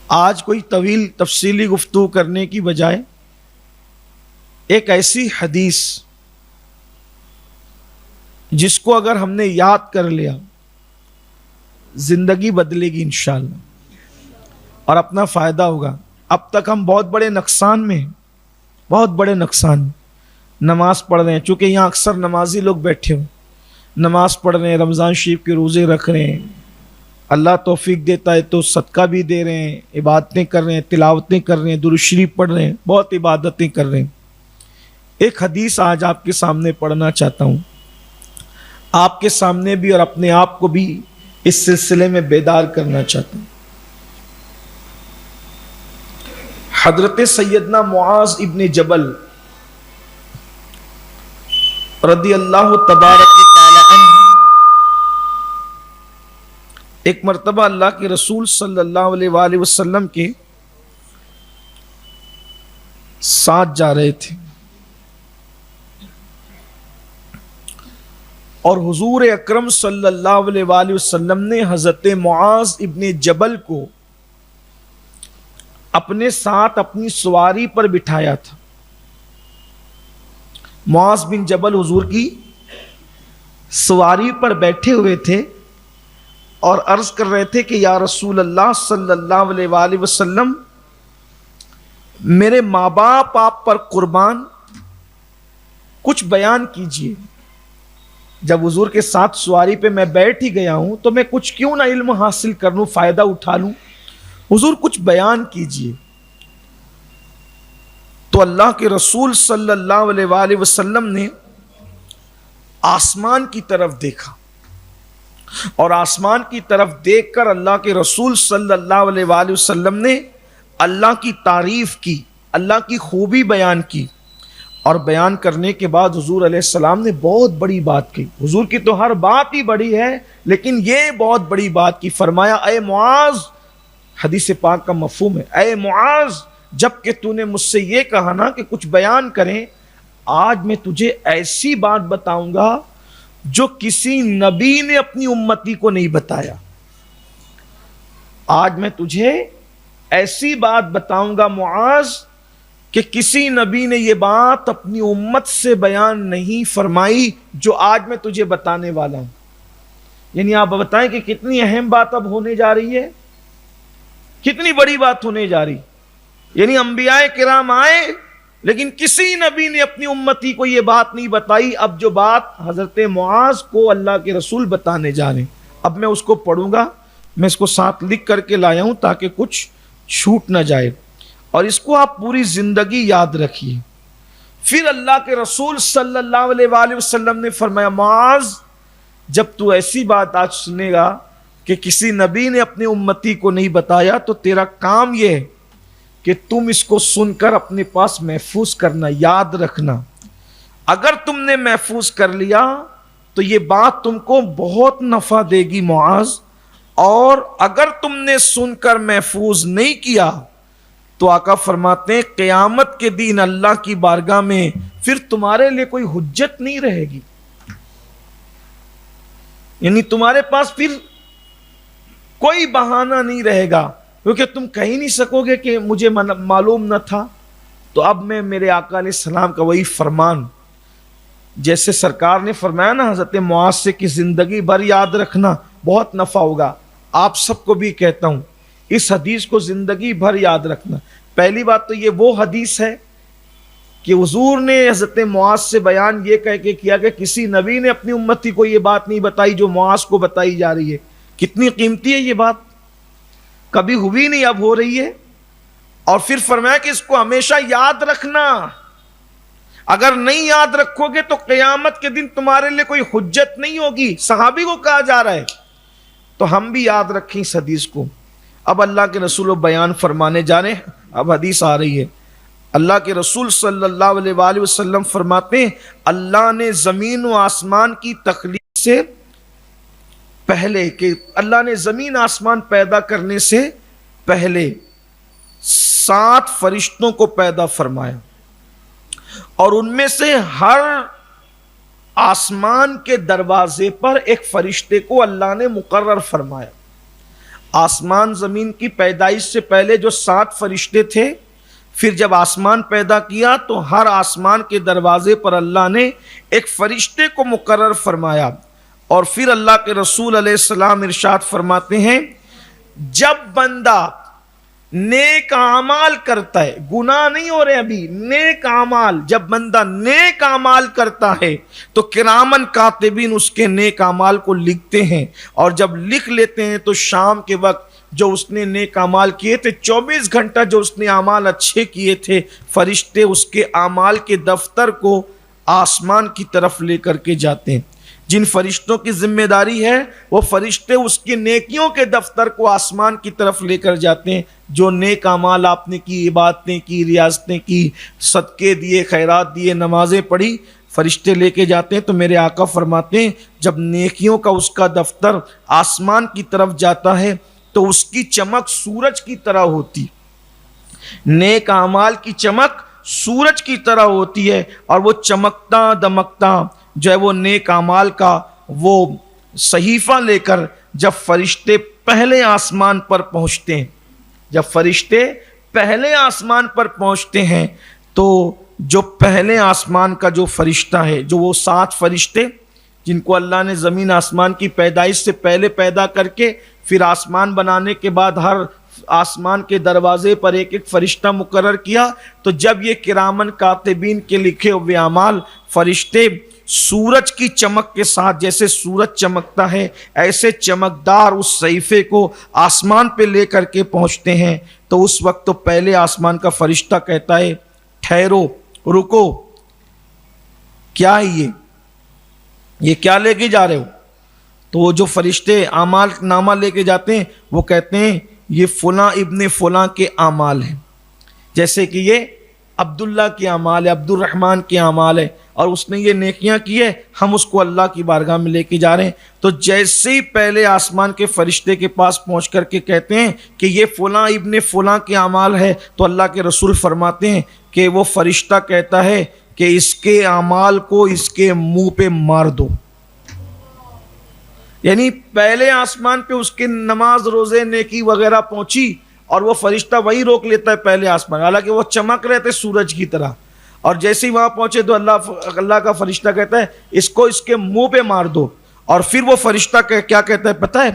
آج کوئی طویل تفصیلی گفتگو کرنے کی بجائے ایک ایسی حدیث جس کو اگر ہم نے یاد کر لیا زندگی بدلے گی انشاءاللہ اور اپنا فائدہ ہوگا۔ اب تک ہم بہت بڑے نقصان میں ہیں، بہت بڑے نقصان میں۔ نماز پڑھ رہے ہیں، چونکہ یہاں اکثر نمازی لوگ بیٹھے ہوں، نماز پڑھ رہے ہیں، رمضان شریف کے روزے رکھ رہے ہیں، اللہ توفیق دیتا ہے تو صدقہ بھی دے رہے ہیں، عبادتیں کر رہے ہیں، تلاوتیں کر رہے ہیں، درود شریف پڑھ رہے ہیں، بہت عبادتیں کر رہے ہیں۔ ایک حدیث آج آپ کے سامنے پڑھنا چاہتا ہوں، آپ کے سامنے بھی اور اپنے آپ کو بھی اس سلسلے میں بیدار کرنا چاہتا ہوں۔ حضرت سیدنا معاذ ابن جبل رضی اللہ تبارک تعالی عنہ ایک مرتبہ اللہ کے رسول صلی اللہ علیہ وآلہ وسلم کے ساتھ جا رہے تھے اور حضور اکرم صلی اللہ علیہ وآلہ وسلم نے حضرت معاذ ابن جبل کو اپنے ساتھ اپنی سواری پر بٹھایا تھا۔ معاذ بن جبل حضور کی سواری پر بیٹھے ہوئے تھے اور عرض کر رہے تھے کہ یا رسول اللہ صلی اللہ علیہ وآلہ وسلم، میرے ماں باپ آپ پر قربان، کچھ بیان کیجئے۔ جب حضور کے ساتھ سواری پہ میں بیٹھ ہی گیا ہوں تو میں کچھ کیوں نہ علم حاصل کر لوں، فائدہ اٹھا لوں، حضور کچھ بیان کیجئے۔ تو اللہ کے رسول صلی اللہ علیہ وآلہ وسلم نے آسمان کی طرف دیکھا اور آسمان کی طرف دیکھ کر اللہ کے رسول صلی اللہ علیہ وآلہ وسلم نے اللہ کی تعریف کی، اللہ کی خوبی بیان کی، اور بیان کرنے کے بعد حضور علیہ السلام نے بہت بڑی بات کی۔ حضور کی تو ہر بات ہی بڑی ہے، لیکن یہ بہت بڑی بات کی۔ فرمایا اے معاذ، حدیث پاک کا مفہوم ہے، اے معاذ، جب کہ تو نے مجھ سے یہ کہا نا کہ کچھ بیان کریں، آج میں تجھے ایسی بات بتاؤں گا جو کسی نبی نے اپنی امتی کو نہیں بتایا۔ آج میں تجھے ایسی بات بتاؤں گا معاذ کہ کسی نبی نے یہ بات اپنی امت سے بیان نہیں فرمائی جو آج میں تجھے بتانے والا ہوں۔ یعنی آپ بتائیں کہ کتنی اہم بات اب ہونے جا رہی ہے، کتنی بڑی بات ہونے جا رہی۔ یعنی انبیاء کرام آئے لیکن کسی نبی نے اپنی امتی کو یہ بات نہیں بتائی۔ اب جو بات حضرت معاذ کو اللہ کے رسول بتانے جا رہے ہیں، اب میں اس کو پڑھوں گا، میں اس کو ساتھ لکھ کر کے لایا ہوں تاکہ کچھ چھوٹ نہ جائے، اور اس کو آپ پوری زندگی یاد رکھیے۔ پھر اللہ کے رسول صلی اللہ علیہ وآلہ وسلم نے فرمایا معاذ، جب تو ایسی بات آج سنے گا کہ کسی نبی نے اپنی امتی کو نہیں بتایا تو تیرا کام یہ ہے کہ تم اس کو سن کر اپنے پاس محفوظ کرنا، یاد رکھنا۔ اگر تم نے محفوظ کر لیا تو یہ بات تم کو بہت نفع دے گی معاذ، اور اگر تم نے سن کر محفوظ نہیں کیا تو آقا فرماتے ہیں قیامت کے دن اللہ کی بارگاہ میں پھر تمہارے لیے کوئی حجت نہیں رہے گی، یعنی تمہارے پاس پھر کوئی بہانہ نہیں رہے گا، کیونکہ تم کہہ نہیں سکو گے کہ مجھے معلوم نہ تھا۔ تو اب میں میرے آقا علیہ السلام کا وہی فرمان، جیسے سرکار نے فرمایا نا حضرت معاذ سے کہ زندگی بھر یاد رکھنا، بہت نفع ہوگا، آپ سب کو بھی کہتا ہوں اس حدیث کو زندگی بھر یاد رکھنا۔ پہلی بات تو یہ وہ حدیث ہے کہ حضور نے حضرت معاذ سے بیان یہ کہہ کے کیا کہ کسی نبی نے اپنی امتی کو یہ بات نہیں بتائی جو معاذ کو بتائی جا رہی ہے۔ کتنی قیمتی ہے یہ بات، کبھی ہوئی نہیں، اب ہو رہی ہے۔ اور پھر فرمایا کہ اس کو ہمیشہ یاد رکھنا، اگر نہیں یاد رکھو گے تو قیامت کے دن تمہارے لیے کوئی حجت نہیں ہوگی۔ صحابی کو کہا جا رہا ہے، تو ہم بھی یاد رکھیں اس حدیث کو۔ اب اللہ کے رسول بیان فرمانے جانے، اب حدیث آ رہی ہے۔ اللہ کے رسول صلی اللہ علیہ وآلہ وسلم فرماتے ہیں اللہ نے زمین و آسمان کی تخلیق سے پہلے، کہ اللہ نے زمین آسمان پیدا کرنے سے پہلے 7 فرشتوں کو پیدا فرمایا، اور ان میں سے ہر آسمان کے دروازے پر ایک فرشتے کو اللہ نے مقرر فرمایا۔ آسمان زمین کی پیدائش سے پہلے جو 7 فرشتے تھے، پھر جب آسمان پیدا کیا تو ہر آسمان کے دروازے پر اللہ نے ایک فرشتے کو مقرر فرمایا، اور پھر اللہ کے رسول علیہ السلام ارشاد فرماتے ہیں جب بندہ نیک اعمال کرتا ہے، گناہ نہیں ہو رہے ابھی، نیک اعمال، جب بندہ نیک اعمال کرتا ہے تو کرامن کاتبین اس کے نیک اعمال کو لکھتے ہیں، اور جب لکھ لیتے ہیں تو شام کے وقت جو اس نے نیک اعمال کیے تھے، 24 گھنٹہ جو اس نے اعمال اچھے کیے تھے، فرشتے اس کے اعمال کے دفتر کو آسمان کی طرف لے کر کے جاتے ہیں۔ جن فرشتوں کی ذمہ داری ہے وہ فرشتے اس کی نیکیوں کے دفتر کو آسمان کی طرف لے کر جاتے ہیں۔ جو نیک اعمال آپ نے کی، عبادتیں کی، ریاضتیں کی، صدقے دیے، خیرات دیے، نمازیں پڑھی، فرشتے لے کے جاتے ہیں۔ تو میرے آقا فرماتے ہیں جب نیکیوں کا اس کا دفتر آسمان کی طرف جاتا ہے تو اس کی چمک سورج کی طرح ہوتی، نیک اعمال کی چمک سورج کی طرح ہوتی ہے، اور وہ چمکتا دمکتا جو ہے وہ نیک اعمال کا وہ صحیفہ لے کر جب فرشتے پہلے آسمان پر پہنچتے ہیں، جب فرشتے پہلے آسمان پر پہنچتے ہیں تو جو پہلے آسمان کا جو فرشتہ ہے، جو وہ 7 فرشتے جن کو اللہ نے زمین آسمان کی پیدائش سے پہلے پیدا کر کے پھر آسمان بنانے کے بعد ہر آسمان کے دروازے پر ایک ایک فرشتہ مقرر کیا، تو جب یہ کرامن کاتبین کے لکھے ہوئے اعمال فرشتے سورج کی چمک کے ساتھ، جیسے سورج چمکتا ہے ایسے چمکدار اس صحیفے کو آسمان پہ لے کر کے پہنچتے ہیں، تو اس وقت تو پہلے آسمان کا فرشتہ کہتا ہے ٹھہرو، رکو، کیا ہے یہ کیا لے کے جا رہے ہو؟ تو وہ جو فرشتے اعمال نامہ لے کے جاتے ہیں وہ کہتے ہیں یہ فلاں ابن فلاں کے اعمال ہیں، جیسے کہ یہ عبداللہ کے اعمال ہے، عبد الرحمن کے اعمال ہے، اور اس نے یہ نیکیاں کی ہے، ہم اس کو اللہ کی بارگاہ میں لے کے جا رہے ہیں۔ تو جیسے ہی پہلے آسمان کے فرشتے کے پاس پہنچ کر کے کہتے ہیں کہ یہ فلاں ابن فلاں کے اعمال ہے، تو اللہ کے رسول فرماتے ہیں کہ وہ فرشتہ کہتا ہے کہ اس کے اعمال کو اس کے منہ پہ مار دو۔ یعنی پہلے آسمان پہ اس کے نماز روزے نیکی وغیرہ پہنچی اور وہ فرشتہ وہی روک لیتا ہے پہلے آسمان، حالانکہ وہ چمک رہے تھے سورج کی طرح، اور جیسے ہی وہاں پہنچے تو اللہ کا فرشتہ کہتا ہے اس کو اس کے منہ پہ مار دو۔ اور پھر وہ فرشتہ کیا کہتا ہے پتہ ہے؟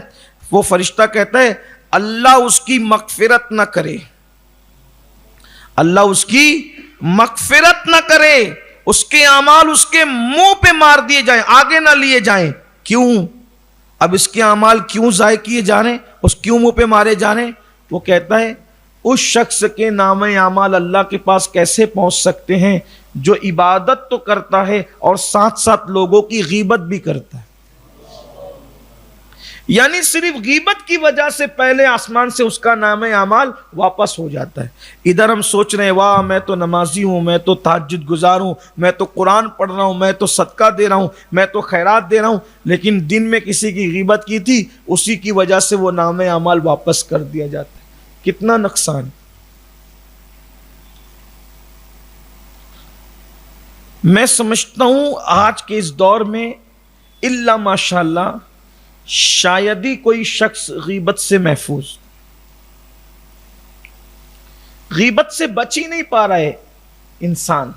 وہ فرشتہ کہتا ہے اللہ اس کی مغفرت نہ کرے، اللہ اس کی مغفرت نہ کرے، اس کے اعمال اس کے منہ پہ مار دیے جائیں، آگے نہ لیے جائیں۔ کیوں؟ اب اس کے اعمال کیوں ضائع کیے جا رہے ہیں، اس کیوں منہ پہ مارے جا رہے ہیں؟ وہ کہتا ہے اس شخص کے نام اعمال اللہ کے پاس کیسے پہنچ سکتے ہیں جو عبادت تو کرتا ہے اور ساتھ ساتھ لوگوں کی غیبت بھی کرتا ہے، یعنی صرف غیبت کی وجہ سے پہلے آسمان سے اس کا نام اعمال واپس ہو جاتا ہے۔ ادھر ہم سوچ رہے ہیں واہ میں تو نمازی ہوں، میں تو تہجد گزار ہوں، میں تو قرآن پڑھ رہا ہوں، میں تو صدقہ دے رہا ہوں، میں تو خیرات دے رہا ہوں، لیکن دن میں کسی کی غیبت کی تھی، اسی کی وجہ سے وہ نام اعمال واپس کر دیا جاتا ہے۔ کتنا نقصان! میں سمجھتا ہوں آج کے اس دور میں الا ماشاءاللہ شاید ہی کوئی شخص غیبت سے محفوظ، غیبت سے بچ ہی نہیں پا رہا ہے انسان،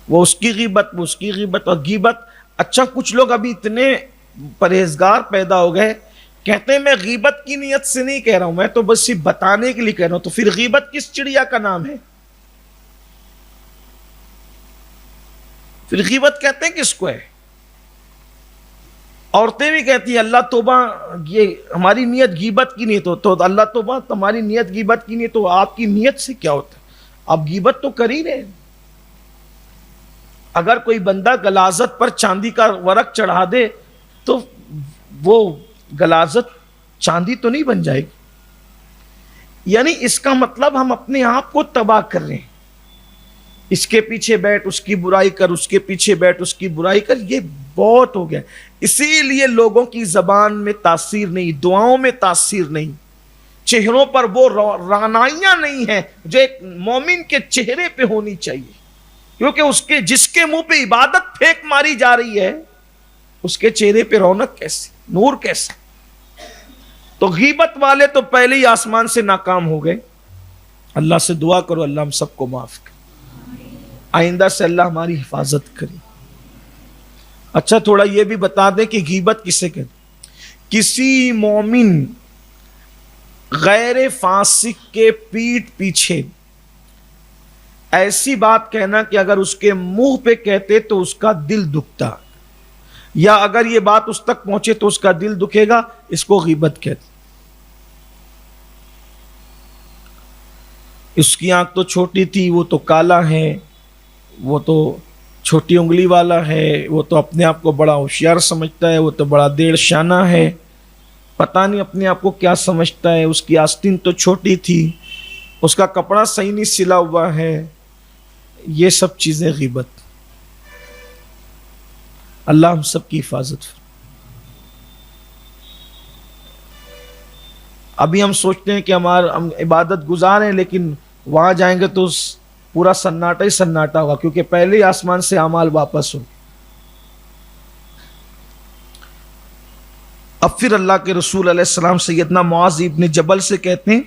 وہ اس کی غیبت، وہ اس کی غیبت اور غیبت۔ اچھا کچھ لوگ ابھی اتنے پرہیزگار پیدا ہو گئے، کہتے ہیں میں غیبت کی نیت سے نہیں کہہ رہا ہوں، میں تو بس صرف بتانے کے لیے کہہ رہا ہوں۔ تو پھر غیبت کس چڑیا کا نام ہے؟ پھر غیبت کہتے ہیں کس کو ہے؟ عورتیں بھی کہتی ہیں اللہ توبہ، یہ ہماری نیت غیبت کی نہیں، تو اللہ توبہ تمہاری نیت غیبت کی نہیں، تو آپ کی نیت سے کیا ہوتا ہے؟ آپ غیبت تو کر ہی رہے۔ اگر کوئی بندہ غلاظت پر چاندی کا ورق چڑھا دے تو وہ غلاظت چاندی تو نہیں بن جائے گی، یعنی اس کا مطلب ہم اپنے آپ کو تباہ کر رہے ہیں۔ اس کے پیچھے بیٹھ اس کی برائی کر، اس کے پیچھے بیٹھ اس کی برائی کر، یہ بہت ہو گیا۔ اسی لیے لوگوں کی زبان میں تاثیر نہیں، دعاؤں میں تاثیر نہیں، چہروں پر وہ رعنائیاں نہیں ہیں جو ایک مومن کے چہرے پہ ہونی چاہیے، کیونکہ اس کے جس کے منہ پہ عبادت پھینک ماری جا رہی ہے اس کے چہرے پہ رونق کیسے، نور کیسے؟ تو غیبت والے تو پہلے ہی آسمان سے ناکام ہو گئے. اللہ سے دعا کرو اللہ ہم سب کو معاف کرے، آئندہ سے اللہ ہماری حفاظت کرے. اچھا تھوڑا یہ بھی بتا دیں کہ غیبت کسے کہتے؟ کسی مومن غیر فاسق کے پیٹھ پیچھے ایسی بات کہنا کہ اگر اس کے منہ پہ کہتے تو اس کا دل دکھتا، یا اگر یہ بات اس تک پہنچے تو اس کا دل دکھے گا، اس کو غیبت کہتے. اس کی آنکھ تو چھوٹی تھی، وہ تو کالا ہے، وہ تو چھوٹی انگلی والا ہے، وہ تو اپنے آپ کو بڑا ہوشیار سمجھتا ہے، وہ تو بڑا دیڑ شانہ ہے، پتہ نہیں اپنے آپ کو کیا سمجھتا ہے، اس کی آستین تو چھوٹی تھی، اس کا کپڑا صحیح نہیں سلا ہوا ہے. یہ سب چیزیں غیبت. اللہ ہم سب کی حفاظت. ابھی ہم سوچتے ہیں کہ ہم عبادت گزار ہیں، لیکن وہاں جائیں گے تو پورا سناٹا ہی سناٹا ہوگا، کیونکہ پہلے ہی آسمان سے اعمال واپس ہو. اب پھر اللہ کے رسول علیہ السلام سیدنا معاذ ابن جبل سے کہتے ہیں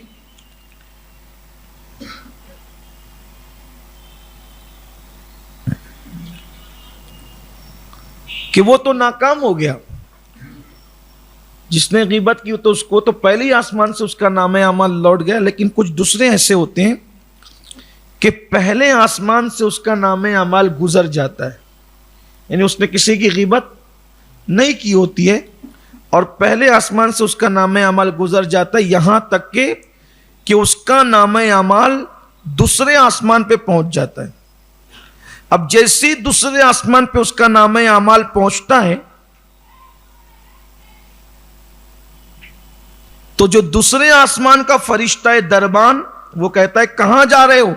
کہ وہ تو ناکام ہو گیا جس نے غیبت کی، تو اس کو تو پہلے ہی آسمان سے اس کا نام اعمال لوٹ گیا. لیکن کچھ دوسرے ایسے ہوتے ہیں کہ پہلے آسمان سے اس کا نام اعمال گزر جاتا ہے، یعنی اس نے کسی کی غیبت نہیں کی ہوتی ہے اور پہلے آسمان سے اس کا نام اعمال گزر جاتا ہے، یہاں تک کہ اس کا نام اعمال دوسرے آسمان پہ پہنچ جاتا ہے. اب جیسے دوسرے آسمان پہ اس کا نام اعمال پہنچتا ہے تو جو دوسرے آسمان کا فرشتہ دربان وہ کہتا ہے کہاں جا رہے ہو؟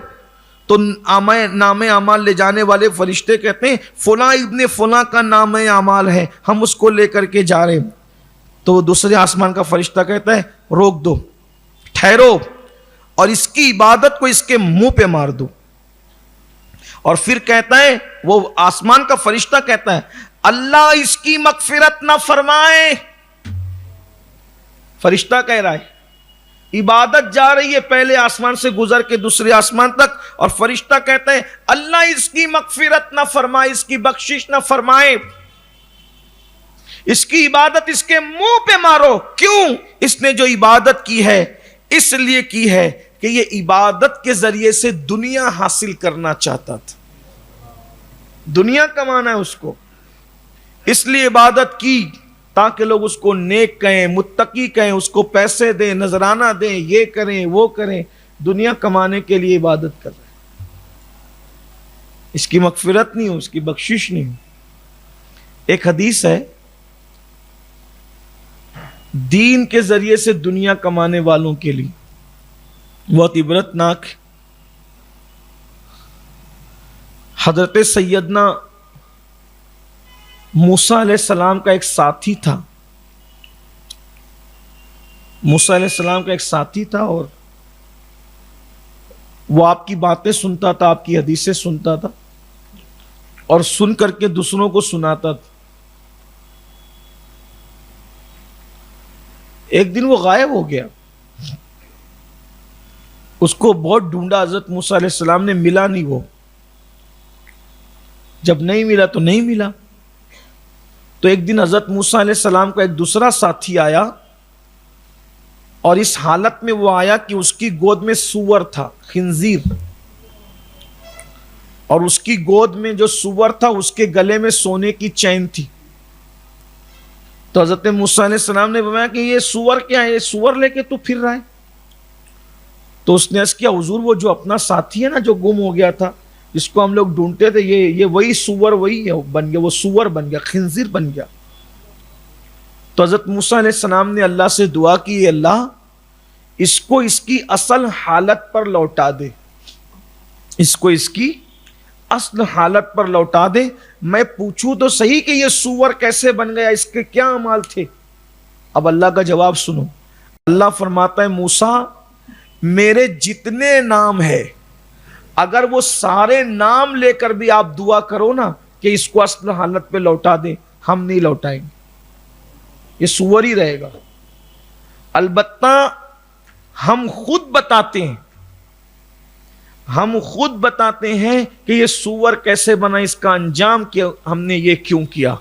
تو نام اعمال لے جانے والے فرشتے کہتے ہیں فلاں ابن فلاں کا نام اعمال ہے، ہم اس کو لے کر کے جا رہے ہیں. تو دوسرے آسمان کا فرشتہ کہتا ہے روک دو، ٹھہرو، اور اس کی عبادت کو اس کے منہ پہ مار دو. اور پھر کہتا ہے وہ آسمان کا فرشتہ کہتا ہے اللہ اس کی مغفرت نہ فرمائے. فرشتہ کہہ رہا ہے، عبادت جا رہی ہے پہلے آسمان سے گزر کے دوسرے آسمان تک، اور فرشتہ کہتا ہے اللہ اس کی مغفرت نہ فرمائے، اس کی بخشش نہ فرمائے، اس کی عبادت اس کے منہ پہ مارو. کیوں؟ اس نے جو عبادت کی ہے اس لیے کی ہے کہ یہ عبادت کے ذریعے سے دنیا حاصل کرنا چاہتا تھا، دنیا کمانا ہے اس کو، اس لیے عبادت کی تاکہ لوگ اس کو نیک کہیں، متقی کہیں، اس کو پیسے دیں، نذرانہ دیں، یہ کریں وہ کریں. دنیا کمانے کے لیے عبادت کر رہے ہیں، اس کی مغفرت نہیں ہو، اس کی بخشش نہیں ہو. ایک حدیث ہے دین کے ذریعے سے دنیا کمانے والوں کے لیے بہت عبرت ناک. حضرت سیدنا موسیٰ علیہ السلام کا ایک ساتھی تھا، موسیٰ علیہ السلام کا ایک ساتھی تھا، اور وہ آپ کی باتیں سنتا تھا، آپ کی حدیثیں سنتا تھا، اور سن کر کے دوسروں کو سناتا تھا. ایک دن وہ غائب ہو گیا، اس کو بہت ڈھونڈا حضرت موسیٰ علیہ السلام نے، ملا نہیں. وہ جب نہیں ملا تو نہیں ملا. تو ایک دن حضرت موسیٰ علیہ السلام کا ایک دوسرا ساتھی آیا، اور اس حالت میں وہ آیا کہ اس کی گود میں سور تھا، خنزیر، اور اس کی گود میں جو سور تھا اس کے گلے میں سونے کی چین تھی. تو حضرت موسیٰ علیہ السلام نے فرمایا کہ یہ سور کیا ہے، یہ سور لے کے تو پھر رہا ہے. تو اس نے عرض کیا حضور وہ جو اپنا ساتھی ہے نا جو گم ہو گیا تھا، جس کو ہم لوگ ڈھونڈتے تھے، یہ وہی سور وہی بن گیا، وہ سور بن گیا، خنزیر بن گیا. تو حضرت موسیٰ علیہ السلام نے اللہ سے دعا کی اللہ اس کو اس کی اصل حالت پر لوٹا دے، اس کو اس کی اصل حالت پر لوٹا دے. میں پوچھوں تو صحیح کہ یہ سور کیسے بن گیا، اس کے کیا اعمال تھے. اب اللہ کا جواب سنو. اللہ فرماتا ہے موسیٰ میرے جتنے نام ہے اگر وہ سارے نام لے کر بھی آپ دعا کرو نا کہ اس کو اصل حالت پہ لوٹا دیں، ہم نہیں لوٹائیں گے، یہ سور ہی رہے گا. البتہ ہم خود بتاتے ہیں کہ یہ سور کیسے بنا، اس کا انجام کیا، ہم نے یہ کیوں کیا.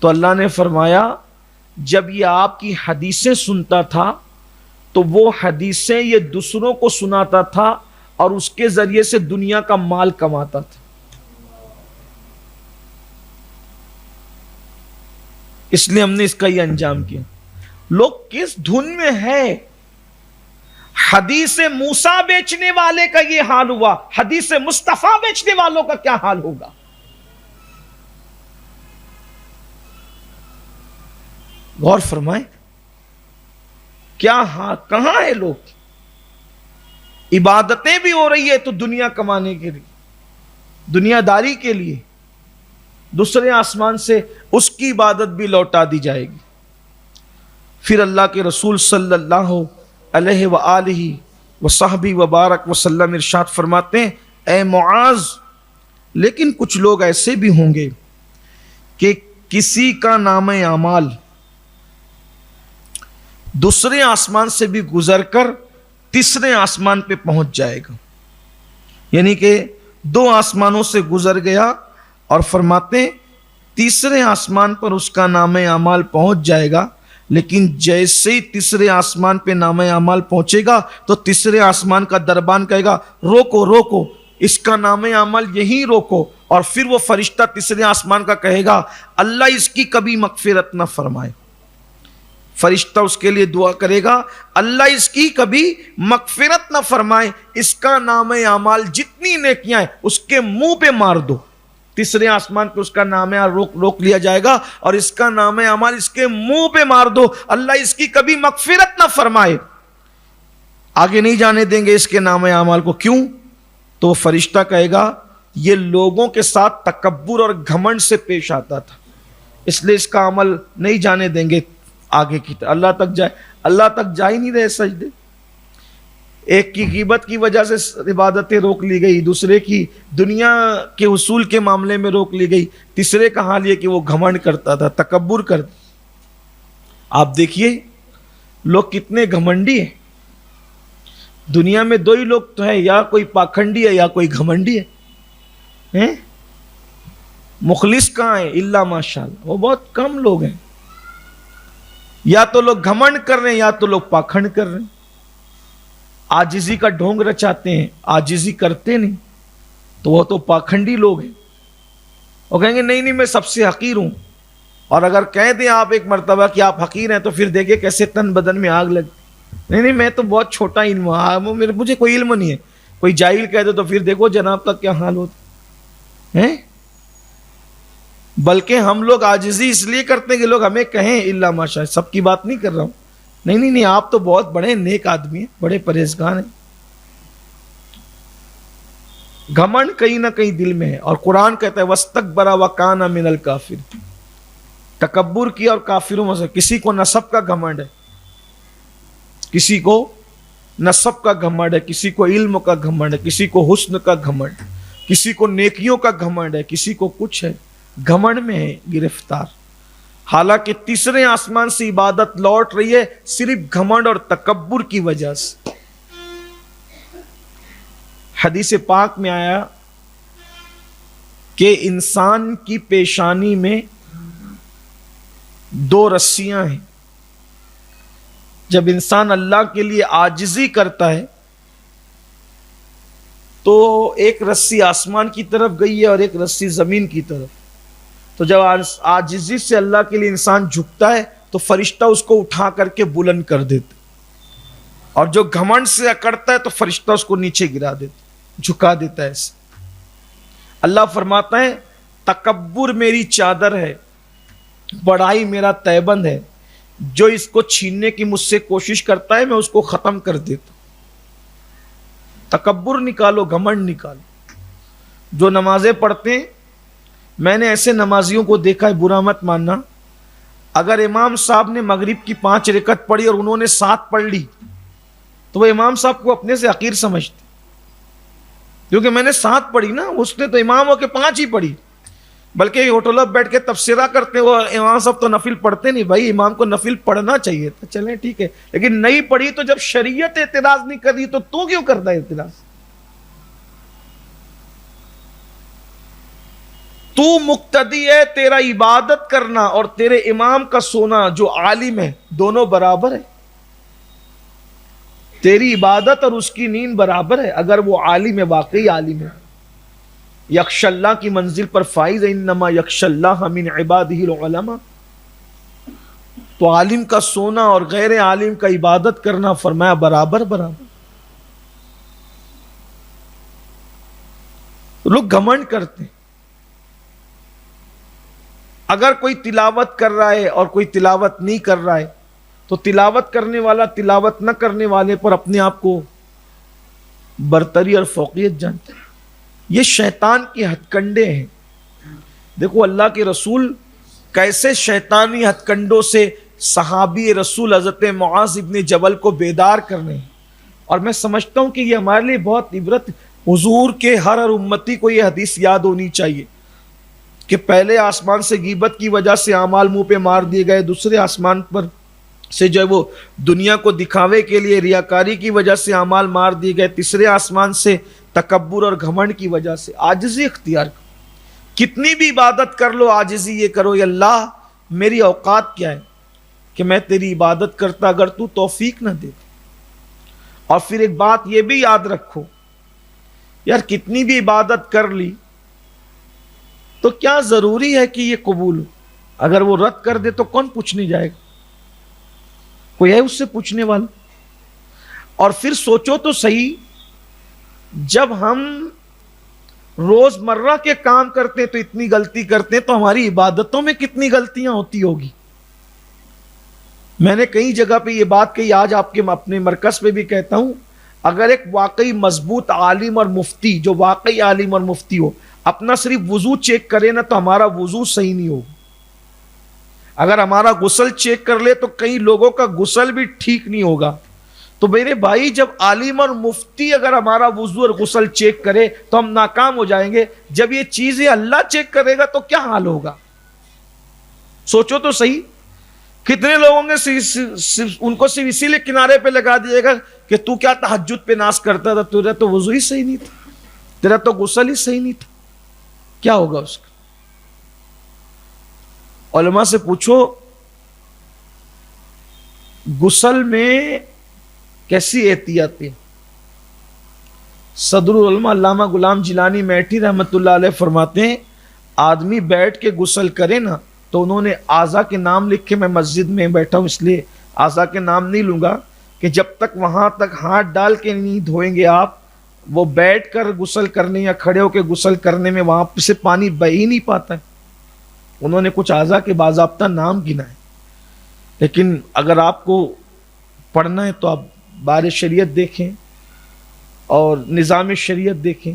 تو اللہ نے فرمایا جب یہ آپ کی حدیثیں سنتا تھا تو وہ حدیثیں یہ دوسروں کو سناتا تھا اور اس کے ذریعے سے دنیا کا مال کماتا تھا. اس لیے ہم نے اس کا یہ انجام کیا. لوگ کس دھن میں ہے؟ حدیث موسیٰ بیچنے والے کا یہ حال ہوا، حدیث مصطفیٰ بیچنے والوں کا کیا حال ہوگا؟ غور فرمائیں، کیا کہاں ہے لوگ؟ عبادتیں بھی ہو رہی ہے تو دنیا کمانے کے لیے، دنیا داری کے لیے، دوسرے آسمان سے اس کی عبادت بھی لوٹا دی جائے گی. پھر اللہ کے رسول صلی اللہ علیہ وآلہ وصحبہ وبارک وسلم ارشاد فرماتے ہیں، اے معاذ، لیکن کچھ لوگ ایسے بھی ہوں گے کہ کسی کا نام اعمال دوسرے آسمان سے بھی گزر کر تیسرے آسمان پہ پہنچ جائے گا. یعنی کہ 2 آسمانوں سے گزر گیا اور فرماتے ہیں تیسرے آسمان پر اس کا نام اعمال پہنچ جائے گا، لیکن جیسے ہی تیسرے آسمان پہ نام اعمال پہنچے گا تو تیسرے آسمان کا دربان کہے گا روکو روکو، اس کا نام اعمال یہیں روکو. اور پھر وہ فرشتہ تیسرے آسمان کا کہے گا اللہ اس کی کبھی مغفرت نہ فرمائے. فرشتہ اس کے لیے دعا کرے گا اللہ اس کی کبھی مغفرت نہ فرمائے، اس کا نام اعمال جتنی نیکیاں ہیں اس کے منہ پہ مار دو. تیسرے آسمان پہ اس کا نام روک لیا جائے گا اور اس کا نام اعمال اس کے منہ پہ مار دو، اللہ اس کی کبھی مغفرت نہ فرمائے. آگے نہیں جانے دیں گے اس کے نام اعمال کو. کیوں؟ تو فرشتہ کہے گا یہ لوگوں کے ساتھ تکبر اور گھمنڈ سے پیش آتا تھا، اس لیے اس کا عمل نہیں جانے دیں گے آگے کی طرف. اللہ تک جا ہی نہیں رہے سجدے. ایک کی غیبت کی وجہ سے عبادتیں روک لی گئی، دوسرے کی دنیا کے حصول کے معاملے میں روک لی گئی، تیسرے کا حال یہ کہ وہ گھمنڈ کرتا تھا، تکبر کرتا. آپ دیکھیے لوگ کتنے گھمنڈی ہیں. دنیا میں 2 ہی لوگ تو ہیں، یا کوئی پاکھنڈی ہے یا کوئی گھمنڈی ہے. مخلص کہاں ہے؟ الا ماشاءاللہ، وہ بہت کم لوگ ہیں. یا تو لوگ گھمنڈ کر رہے ہیں یا تو لوگ پاکھنڈ کر رہے ہیں، عاجزی کا ڈھونگ رچاتے ہیں، عاجزی کرتے نہیں، تو وہ تو پاکھنڈی لوگ ہیں. وہ کہیں گے نہیں میں سب سے حقیر ہوں. اور اگر کہہ دیں آپ ایک مرتبہ کہ آپ حقیر ہیں تو پھر دیکھیں کیسے تن بدن میں آگ لگتی. نہیں میں تو بہت چھوٹا علم ہوں، مجھے کوئی علم نہیں ہے. کوئی جاہل کہہ دے تو پھر دیکھو جناب کا کیا حال ہوتا ہے. بلکہ ہم لوگ عاجزی اس لیے کرتے ہیں کہ لوگ ہمیں کہیں الا ماشاء. سب کی بات نہیں کر رہا ہوں، نہیں آپ تو بہت بڑے نیک آدمی ہیں، بڑے پرہیزگار ہیں. گھمنڈ کہیں نہ کہیں دل میں ہے. اور قرآن کہتا ہے وَاسْتَكْبَرَ وَكَانَ مِنَ الْكَافِرِينَ. تکبر کیا اور کافروں میں سے. کسی کو نسب کا گھمنڈ ہے، کسی کو نسب کا گھمنڈ ہے، کسی کو علم کا گھمنڈ ہے، کسی کو حسن کا گھمنڈ، کسی کو نیکیوں کا گھمنڈ ہے، کسی کو کچھ ہے. گھمنڈ میں ہے گرفتار. حالانکہ تیسرے آسمان سے عبادت لوٹ رہی ہے صرف گھمنڈ اور تکبر کی وجہ سے. حدیث پاک میں آیا کہ انسان کی پیشانی میں 2 رسیاں ہیں. جب انسان اللہ کے لیے عاجزی کرتا ہے تو ایک رسی آسمان کی طرف گئی ہے اور ایک رسی زمین کی طرف. تو جب عاجزی سے اللہ کے لیے انسان جھکتا ہے تو فرشتہ اس کو اٹھا کر کے بلند کر دیتے، اور جو گھمنڈ سے اکڑتا ہے تو فرشتہ اس کو نیچے گرا دیتا، جھکا دیتا ہے. ایسے اللہ فرماتا ہے تکبر میری چادر ہے، بڑائی میرا تیبند ہے، جو اس کو چھیننے کی مجھ سے کوشش کرتا ہے میں اس کو ختم کر دیتا. تکبر نکالو، گھمنڈ نکالو. جو نمازیں پڑھتے ہیں، میں نے ایسے نمازیوں کو دیکھا ہے، برا مت ماننا، اگر امام صاحب نے مغرب کی 5 رکعت پڑھی اور انہوں نے 7 پڑھ لی تو وہ امام صاحب کو اپنے سے حقیر سمجھتے، کیونکہ میں نے 7 پڑھی نا، اس نے تو امام ہو کے 5 ہی پڑھی. بلکہ ہوٹلوں پہ بیٹھ کے تبصرہ کرتے وہ امام صاحب تو نفل پڑھتے نہیں. بھائی امام کو نفل پڑھنا چاہیے تھا, چلیں ٹھیک ہے, لیکن نہیں پڑھی تو جب شریعت اعتراض نہیں کر رہی تو کیوں کرتا ہے اعتراض؟ تو مقتدی ہے, تیرا عبادت کرنا اور تیرے امام کا سونا جو عالم ہے دونوں برابر ہے. تیری عبادت اور اس کی نیند برابر ہے اگر وہ عالم ہے, واقعی عالم ہے, یخشى اللہ کی منزل پر فائز ہے. انما یخشى اللہ من عبادہ العلماء. تو عالم کا سونا اور غیر عالم کا عبادت کرنا فرمایا برابر برابر. لوگ گھمنڈ کرتے ہیں. اگر کوئی تلاوت کر رہا ہے اور کوئی تلاوت نہیں کر رہا ہے تو تلاوت کرنے والا تلاوت نہ کرنے والے پر اپنے آپ کو برتری اور فوقیت جانتا ہے. یہ شیطان کے ہتھ کنڈے ہیں. دیکھو اللہ کے رسول کیسے شیطانی ہتھ کنڈوں سے صحابی رسول حضرت معاذ ابن جبل کو بیدار کرنے ہیں. اور میں سمجھتا ہوں کہ یہ ہمارے لیے بہت عبرت. حضور کے ہر امتی کو یہ حدیث یاد ہونی چاہیے کہ پہلے آسمان سے غیبت کی وجہ سے اعمال منہ پہ مار دیے گئے, دوسرے آسمان پر سے جو ہے وہ دنیا کو دکھاوے کے لیے ریاکاری کی وجہ سے اعمال مار دیے گئے, تیسرے آسمان سے تکبر اور گھمنڈ کی وجہ سے عاجزی اختیار کرو. کتنی بھی عبادت کر لو عاجزی یہ کرو, یا اللہ میری اوقات کیا ہے کہ میں تیری عبادت کرتا اگر تو توفیق نہ دے. اور پھر ایک بات یہ بھی یاد رکھو یار, کتنی بھی عبادت کر لی تو کیا ضروری ہے کہ یہ قبول ہو؟ اگر وہ رد کر دے تو کون پوچھنے جائے گا؟ کوئی ہے اس سے پوچھنے والا؟ اور پھر سوچو تو صحیح, جب ہم روز مرہ کے کام کرتے تو اتنی غلطی کرتے تو ہماری عبادتوں میں کتنی غلطیاں ہوتی ہوگی. میں نے کئی جگہ پہ یہ بات کہی, آج آپ کے اپنے مرکز پہ بھی کہتا ہوں, اگر ایک واقعی مضبوط عالم اور مفتی, جو واقعی عالم اور مفتی ہو, اپنا صرف وضو چیک کرے نا تو ہمارا وضو صحیح نہیں ہوگا. اگر ہمارا غسل چیک کر لے تو کئی لوگوں کا غسل بھی ٹھیک نہیں ہوگا. تو میرے بھائی جب عالم اور مفتی اگر ہمارا وضو اور غسل چیک کرے تو ہم ناکام ہو جائیں گے. جب یہ چیزیں اللہ چیک کرے گا تو کیا حال ہوگا؟ سوچو تو صحیح. کتنے لوگوں نے ان کو صرف اسی لیے کنارے پہ لگا دیے گا کہ تو کیا تہجد پہ ناز کرتا تھا, تیرا تو وضو ہی صحیح نہیں تھا, تیرا تو غسل ہی صحیح نہیں تھا. کیا ہوگا اس کا؟ علماء سے پوچھو غسل میں کیسی احتیاط ہے. صدر العلماء علامہ غلام جیلانی میٹھی رحمت اللہ علیہ فرماتے ہیں, آدمی بیٹھ کے غسل کرے نا تو انہوں نے اعضاء کے نام لکھے. میں مسجد میں بیٹھا ہوں اس لیے اعضاء کے نام نہیں لوں گا, کہ جب تک وہاں تک ہاتھ ڈال کے نہیں دھوئیں گے آپ, وہ بیٹھ کر غسل کرنے یا کھڑے ہو کے غسل کرنے میں وہاں سے پانی بہ ہی نہیں پاتا ہے. انہوں نے کچھ اعضاء کے باضابطہ نام گنا ہے. لیکن اگر آپ کو پڑھنا ہے تو آپ بار شریعت دیکھیں اور نظام شریعت دیکھیں,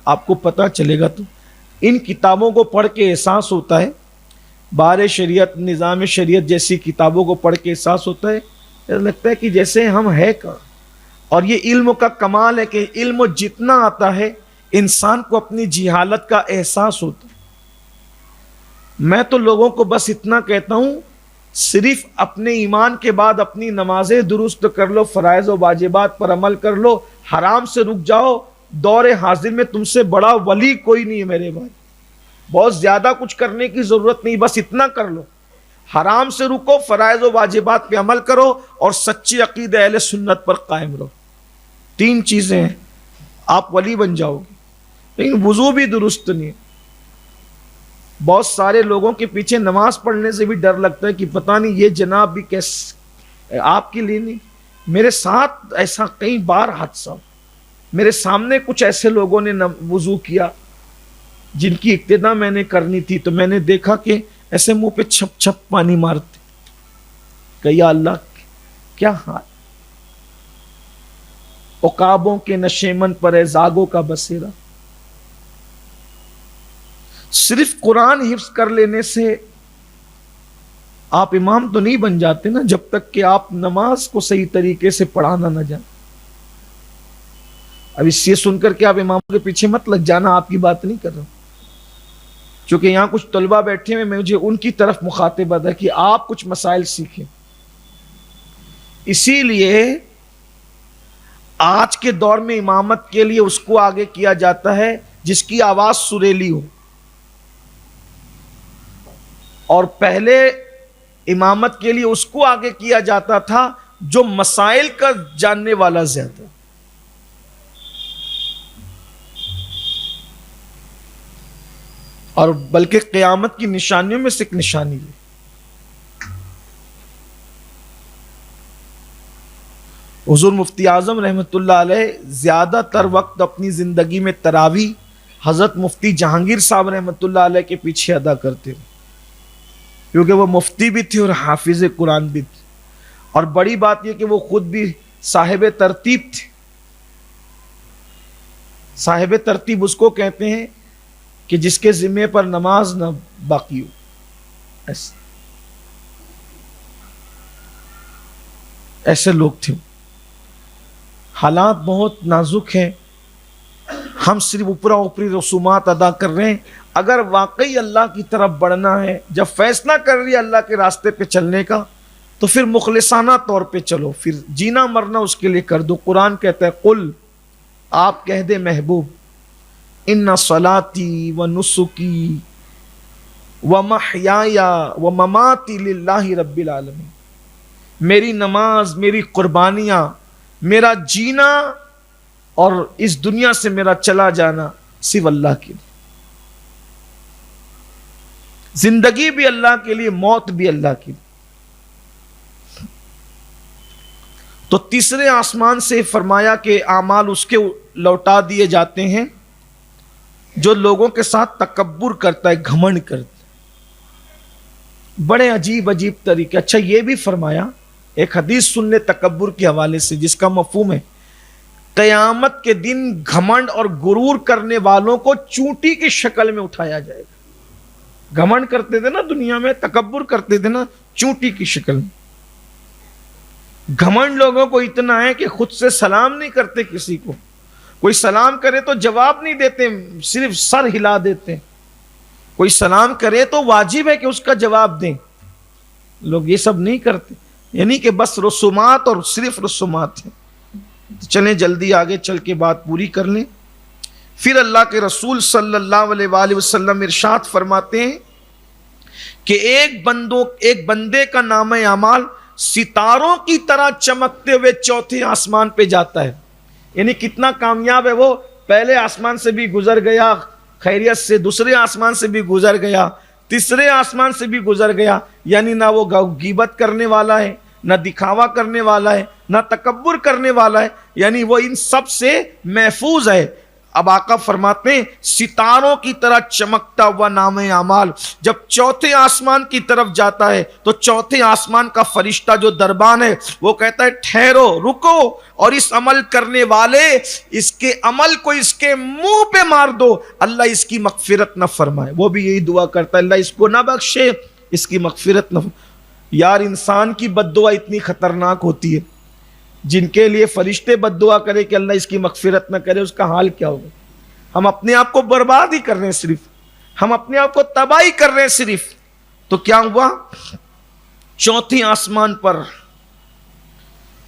آپ کو پتہ چلے گا. تو ان کتابوں کو پڑھ کے احساس ہوتا ہے, بار شریعت نظام شریعت جیسی کتابوں کو پڑھ کے احساس ہوتا ہے, لگتا ہے کہ جیسے ہم ہے کہاں. اور یہ علم کا کمال ہے کہ علم جتنا آتا ہے انسان کو اپنی جہالت کا احساس ہوتا ہے. میں تو لوگوں کو بس اتنا کہتا ہوں, صرف اپنے ایمان کے بعد اپنی نمازیں درست کر لو, فرائض و واجبات پر عمل کر لو, حرام سے رک جاؤ. دور حاضر میں تم سے بڑا ولی کوئی نہیں ہے میرے بھائی. بہت زیادہ کچھ کرنے کی ضرورت نہیں, بس اتنا کر لو, حرام سے رکو, فرائض و واجبات پہ عمل کرو اور سچی عقیدہ اہل سنت پر قائم رہو. 3 چیزیں ہیں, آپ ولی بن جاؤ گے. لیکن وضو بھی درست نہیں ہے. بہت سارے لوگوں کے پیچھے نماز پڑھنے سے بھی ڈر لگتا ہے کہ پتہ نہیں یہ جناب بھی کیسے. آپ کے لیے نہیں, میرے ساتھ ایسا کئی بار حادثہ, میرے سامنے کچھ ایسے لوگوں نے وضو کیا جن کی ابتدا میں نے کرنی تھی, تو میں نے دیکھا کہ ایسے منہ پہ چھپ چھپ پانی مارتے. کہ یا اللہ کیا حال. عقابوں کے نشیمن پر ہے زاگوں کا بسیرا. صرف قرآن حفظ کر لینے سے آپ امام تو نہیں بن جاتے نا, جب تک کہ آپ نماز کو صحیح طریقے سے پڑھانا نہ جائیں. اب اس سے سن کر کے آپ امام کے پیچھے مت لگ جانا, آپ کی بات نہیں کر رہا ہوں. چونکہ یہاں کچھ طلبہ بیٹھے ہوئے، مجھے ان کی طرف مخاطبت ہے کہ آپ کچھ مسائل سیکھیں. اسی لیے آج کے دور میں امامت کے لیے اس کو آگے کیا جاتا ہے جس کی آواز سریلی ہو، اور پہلے امامت کے لیے اس کو آگے کیا جاتا تھا جو مسائل کا جاننے والا زیادہ. اور بلکہ قیامت کی نشانیوں میں سے ایک نشانی ہے. حضور مفتی اعظم رحمۃ اللہ علیہ زیادہ تر وقت اپنی زندگی میں تراویح حضرت مفتی جہانگیر صاحب رحمۃ اللہ علیہ کے پیچھے ادا کرتے تھے، کیونکہ وہ مفتی بھی تھے اور حافظ قرآن بھی تھے. اور بڑی بات یہ کہ وہ خود بھی صاحب ترتیب تھے. صاحب ترتیب اس کو کہتے ہیں کہ جس کے ذمے پر نماز نہ باقی ہو. ایسے لوگ تھے. حالات بہت نازک ہیں، ہم صرف اوپرا اوپری رسومات ادا کر رہے ہیں. اگر واقعی اللہ کی طرف بڑھنا ہے، جب فیصلہ کر رہی ہے اللہ کے راستے پہ چلنے کا، تو پھر مخلصانہ طور پہ چلو، پھر جینا مرنا اس کے لیے کر دو. قرآن کہتا ہے قل، آپ کہہ دے محبوب، ان صلاتی و نسکی و محیای و مماتی للہ رب العالمین، میری نماز، میری قربانیاں، میرا جینا اور اس دنیا سے میرا چلا جانا صرف اللہ کے لیے. زندگی بھی اللہ کے لیے، موت بھی اللہ کے لیے. تو تیسرے آسمان سے فرمایا کہ اعمال اس کے لوٹا دیے جاتے ہیں جو لوگوں کے ساتھ تکبر کرتا ہے، گھمنڈ کرتا ہے. بڑے عجیب عجیب طریقے. اچھا یہ بھی فرمایا، ایک حدیث سن لے تکبر کے حوالے سے جس کا مفہوم ہے، قیامت کے دن گھمنڈ اور غرور کرنے والوں کو چونٹی کی شکل میں اٹھایا جائے گا. گھمنڈ کرتے تھے نا دنیا میں، تکبر کرتے تھے نا، چونٹی کی شکل میں. گھمنڈ لوگوں کو اتنا ہے کہ خود سے سلام نہیں کرتے کسی کو. کوئی سلام کرے تو جواب نہیں دیتے، صرف سر ہلا دیتے. کوئی سلام کرے تو واجب ہے کہ اس کا جواب دیں. لوگ یہ سب نہیں کرتے، یعنی کہ بس رسومات اور صرف رسومات ہیں. چلیں جلدی آگے چل کے بات پوری کر لیں. پھر اللہ کے رسول صلی اللہ علیہ وآلہ وسلم ارشاد فرماتے ہیں کہ ایک بندے کا نامہ اعمال ستاروں کی طرح چمکتے ہوئے چوتھے آسمان پہ جاتا ہے. یعنی کتنا کامیاب ہے وہ. پہلے آسمان سے بھی گزر گیا خیریت سے، دوسرے آسمان سے بھی گزر گیا، تیسرے آسمان سے بھی گزر گیا. یعنی نہ وہ غیبت کرنے والا ہے، نہ دکھاوا کرنے والا ہے، نہ تکبر کرنے والا ہے، یعنی وہ ان سب سے محفوظ ہے. اب آقا فرماتے ہیں ستاروں کی طرح چمکتا ہوا نامہ اعمال جب چوتھے آسمان کی طرف جاتا ہے تو چوتھے آسمان کا فرشتہ جو دربان ہے وہ کہتا ہے ٹھہرو، رکو، اور اس عمل کرنے والے اس کے عمل کو اس کے منہ پہ مار دو، اللہ اس کی مغفرت نہ فرمائے. وہ بھی یہی دعا کرتا ہے، اللہ اس کو نہ بخشے، اس کی مغفرت نہ فرمائے. یار انسان کی بد دعا اتنی خطرناک ہوتی ہے، جن کے لیے فرشتے بد دعا کرے کہ اللہ اس کی مغفرت نہ کرے، اس کا حال کیا ہوگا. ہم اپنے آپ کو برباد ہی کر رہے ہیں، صرف ہم اپنے آپ کو تباہی کر رہے ہیں صرف. تو کیا ہوا، چوتھی آسمان پر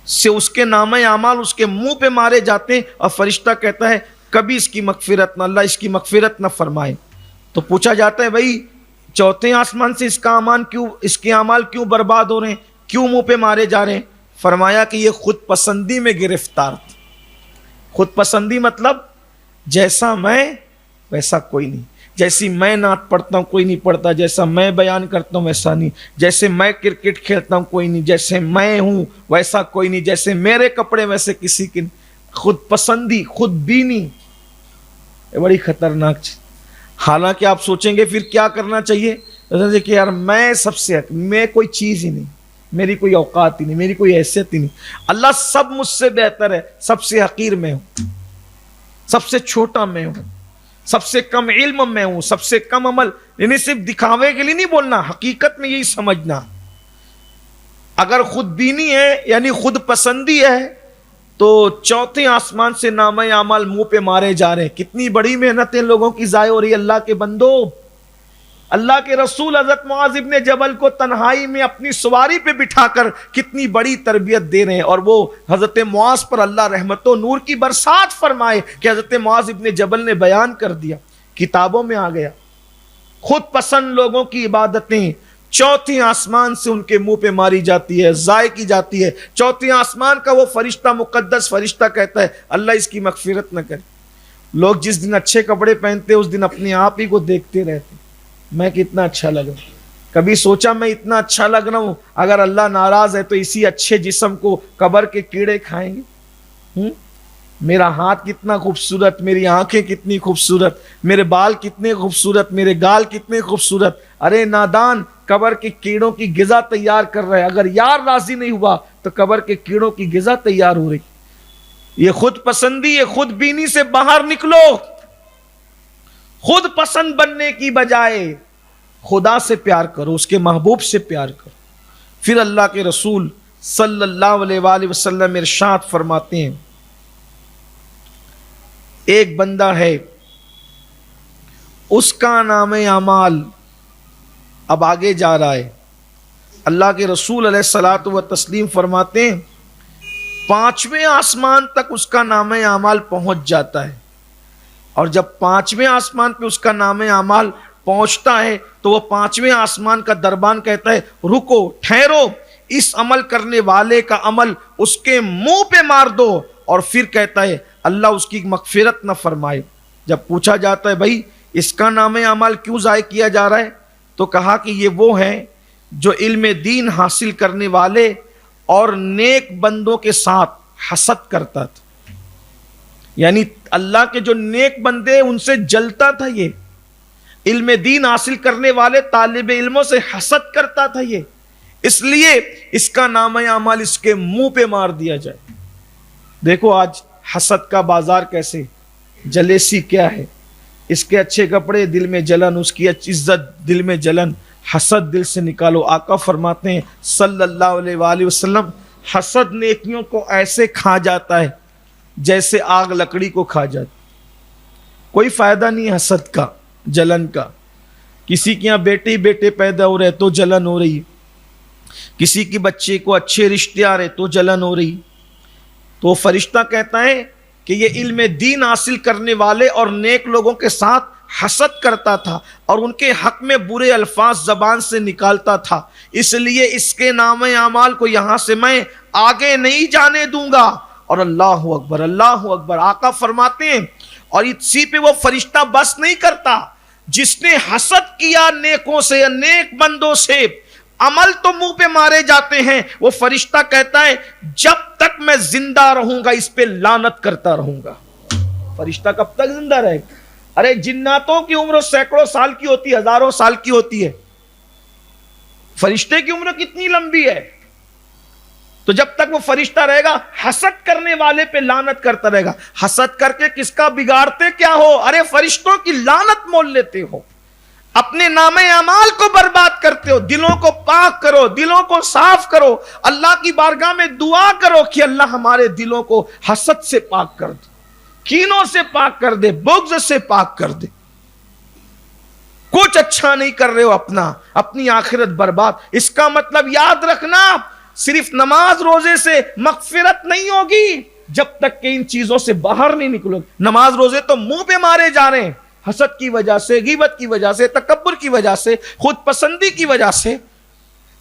سے اس کے نامہ اعمال اس کے منہ پہ مارے جاتے ہیں اور فرشتہ کہتا ہے کبھی اس کی مغفرت نہ، اللہ اس کی مغفرت نہ فرمائے. تو پوچھا جاتا ہے بھائی چوتھے آسمان سے اس کے اعمال کیوں برباد ہو رہے ہیں، کیوں منہ پہ مارے جا رہے ہیں؟ فرمایا کہ یہ خود پسندی میں گرفتار تھا. خود پسندی مطلب جیسا میں ویسا کوئی نہیں، جیسی میں نعت پڑھتا ہوں کوئی نہیں پڑھتا، جیسا میں بیان کرتا ہوں ویسا نہیں، جیسے میں کرکٹ کھیلتا ہوں کوئی نہیں، جیسے میں ہوں ویسا کوئی نہیں، جیسے میرے کپڑے ویسے کسی کے نہیں. خود پسندی، خود بینی، یہ بڑی خطرناک چیز. حالانکہ آپ سوچیں گے پھر کیا کرنا چاہیے کہ یار میں سب سے میں کوئی چیز ہی نہیں، میری کوئی اوقات ہی نہیں، میری کوئی حیثیت ہی نہیں، اللہ سب مجھ سے بہتر ہے، سب سے حقیر میں ہوں، سب سے چھوٹا میں ہوں، سب سے کم علم میں ہوں، سب سے کم عمل. یعنی صرف دکھاوے کے لیے نہیں بولنا، حقیقت میں یہی سمجھنا. اگر خود بینی ہے یعنی خود پسندی ہے تو چوتھے آسمان سے نامہ اعمال منہ پہ مارے جا رہے ہیں. کتنی بڑی محنتیں لوگوں کی ضائع ہو رہی ہے. اللہ کے بندو اللہ کے رسول حضرت معاذ ابن جبل کو تنہائی میں اپنی سواری پہ بٹھا کر کتنی بڑی تربیت دے رہے ہیں، اور وہ حضرت معاذ پر اللہ رحمت و نور کی برسات فرمائے کہ حضرت معاذ ابن جبل نے بیان کر دیا، کتابوں میں آ گیا، خود پسند لوگوں کی عبادتیں چوتھے آسمان سے ان کے منہ پہ ماری جاتی ہے، ضائع کی جاتی ہے۔ چوتھے آسمان کا وہ فرشتہ، مقدس فرشتہ کہتا ہے اللہ اس کی مغفرت نہ کرے۔ لوگ جس دن اچھے کپڑے پہنتے اس دن اپنے آپ ہی کو دیکھتے رہتے، میں کتنا اچھا لگ رہا ہوں۔ کبھی سوچا میں اتنا اچھا لگ رہا ہوں، اگر اللہ ناراض ہے تو اسی اچھے جسم کو قبر کے کیڑے کھائیں گے؟ میرا ہاتھ کتنا خوبصورت، میری آنکھیں کتنی خوبصورت، میرے بال کتنے خوبصورت، میرے گال کتنے خوبصورت۔ ارے نادان، قبر کے کیڑوں کی غذا تیار کر رہا ہے، اگر یار راضی نہیں ہوا تو قبر کے کیڑوں کی غذا تیار ہو رہی۔ یہ خود پسندی، یہ خود بینی سے باہر نکلو۔ خود پسند بننے کی بجائے خدا سے پیار کرو، اس کے محبوب سے پیار کرو۔ پھر اللہ کے رسول صلی اللہ علیہ وآلہ وسلم ارشاد فرماتے ہیں، ایک بندہ ہے، اس کا نام اعمال اب آگے جا رہا ہے۔ اللہ کے رسول علیہ الصلوۃ والتسلیم فرماتے ہیں 5ویں آسمان تک اس کا نام اعمال پہنچ جاتا ہے، اور جب 5ویں آسمان پہ اس کا نام اعمال پہنچتا ہے تو وہ 5ویں آسمان کا دربان کہتا ہے رکو، ٹھہرو، اس عمل کرنے والے کا عمل اس کے منہ پہ مار دو، اور پھر کہتا ہے اللہ اس کی مغفرت نہ فرمائے۔ جب پوچھا جاتا ہے بھائی اس کا نام اعمال کیوں ضائع کیا جا رہا ہے، تو کہا کہ یہ وہ ہیں جو علم دین حاصل کرنے والے اور نیک بندوں کے ساتھ حسد کرتا تھا۔ یعنی اللہ کے جو نیک بندے ان سے جلتا تھا، یہ علم دین حاصل کرنے والے طالب علموں سے حسد کرتا تھا، یہ اس لیے اس کا نام اعمال اس کے منہ پہ مار دیا جائے۔ دیکھو آج حسد کا بازار کیسے، جلیسی کیا ہے، اس کے اچھے کپڑے دل میں جلن، اس کی عزت دل میں جلن، حسد دل سے نکالو۔ آقا فرماتے ہیں صلی اللہ علیہ وآلہ وسلم حسد نیکیوں کو ایسے کھا جاتا ہے جیسے آگ لکڑی کو کھا جاتی، کوئی فائدہ نہیں حسد کا، جلن کا۔ کسی کے یہاں بیٹے پیدا ہو رہے تو جلن ہو رہی، کسی کی بچے کو اچھے رشتے آ رہے تو جلن ہو رہی۔ تو فرشتہ کہتا ہے کہ یہ علم دین حاصل کرنے والے اور نیک لوگوں کے ساتھ حسد کرتا تھا اور ان کے حق میں برے الفاظ زبان سے نکالتا تھا، اس لیے اس کے نام اعمال کو یہاں سے میں آگے نہیں جانے دوں گا۔ اور اللہ اکبر، اللہ اکبر، آقا فرماتے ہیں اور اسی پہ وہ فرشتہ بس نہیں کرتا، جس نے حسد کیا نیکوں سے، نیک بندوں سے، عمل تو منہ پہ مارے جاتے ہیں، وہ فرشتہ کہتا ہے جب تک میں زندہ رہوں گا اس پہ لعنت کرتا رہوں گا۔ فرشتہ کب تک زندہ رہے گا؟ ارے جناتوں کی عمر سینکڑوں سال کی ہوتی ہے، ہزاروں سال کی ہوتی ہے، فرشتے کی عمر کتنی لمبی ہے؟ تو جب تک وہ فرشتہ رہے گا حسد کرنے والے پہ لعنت کرتا رہے گا۔ حسد کر کے کس کا بگاڑتے کیا ہو؟ ارے فرشتوں کی لعنت مول لیتے ہو، اپنے نام اعمال کو برباد کرتے ہو۔ دلوں کو پاک کرو، دلوں کو صاف کرو، اللہ کی بارگاہ میں دعا کرو کہ اللہ ہمارے دلوں کو حسد سے پاک کر دے، کینوں سے پاک کر دے، بغض سے پاک کر دے۔ کچھ اچھا نہیں کر رہے ہو، اپنی آخرت برباد۔ اس کا مطلب یاد رکھنا، صرف نماز روزے سے مغفرت نہیں ہوگی جب تک کہ ان چیزوں سے باہر نہیں نکلو۔ نماز روزے تو منہ پہ مارے جا رہے ہیں، حسد کی وجہ سے، غیبت کی وجہ سے، تکبر کی وجہ سے، خود پسندی کی وجہ سے،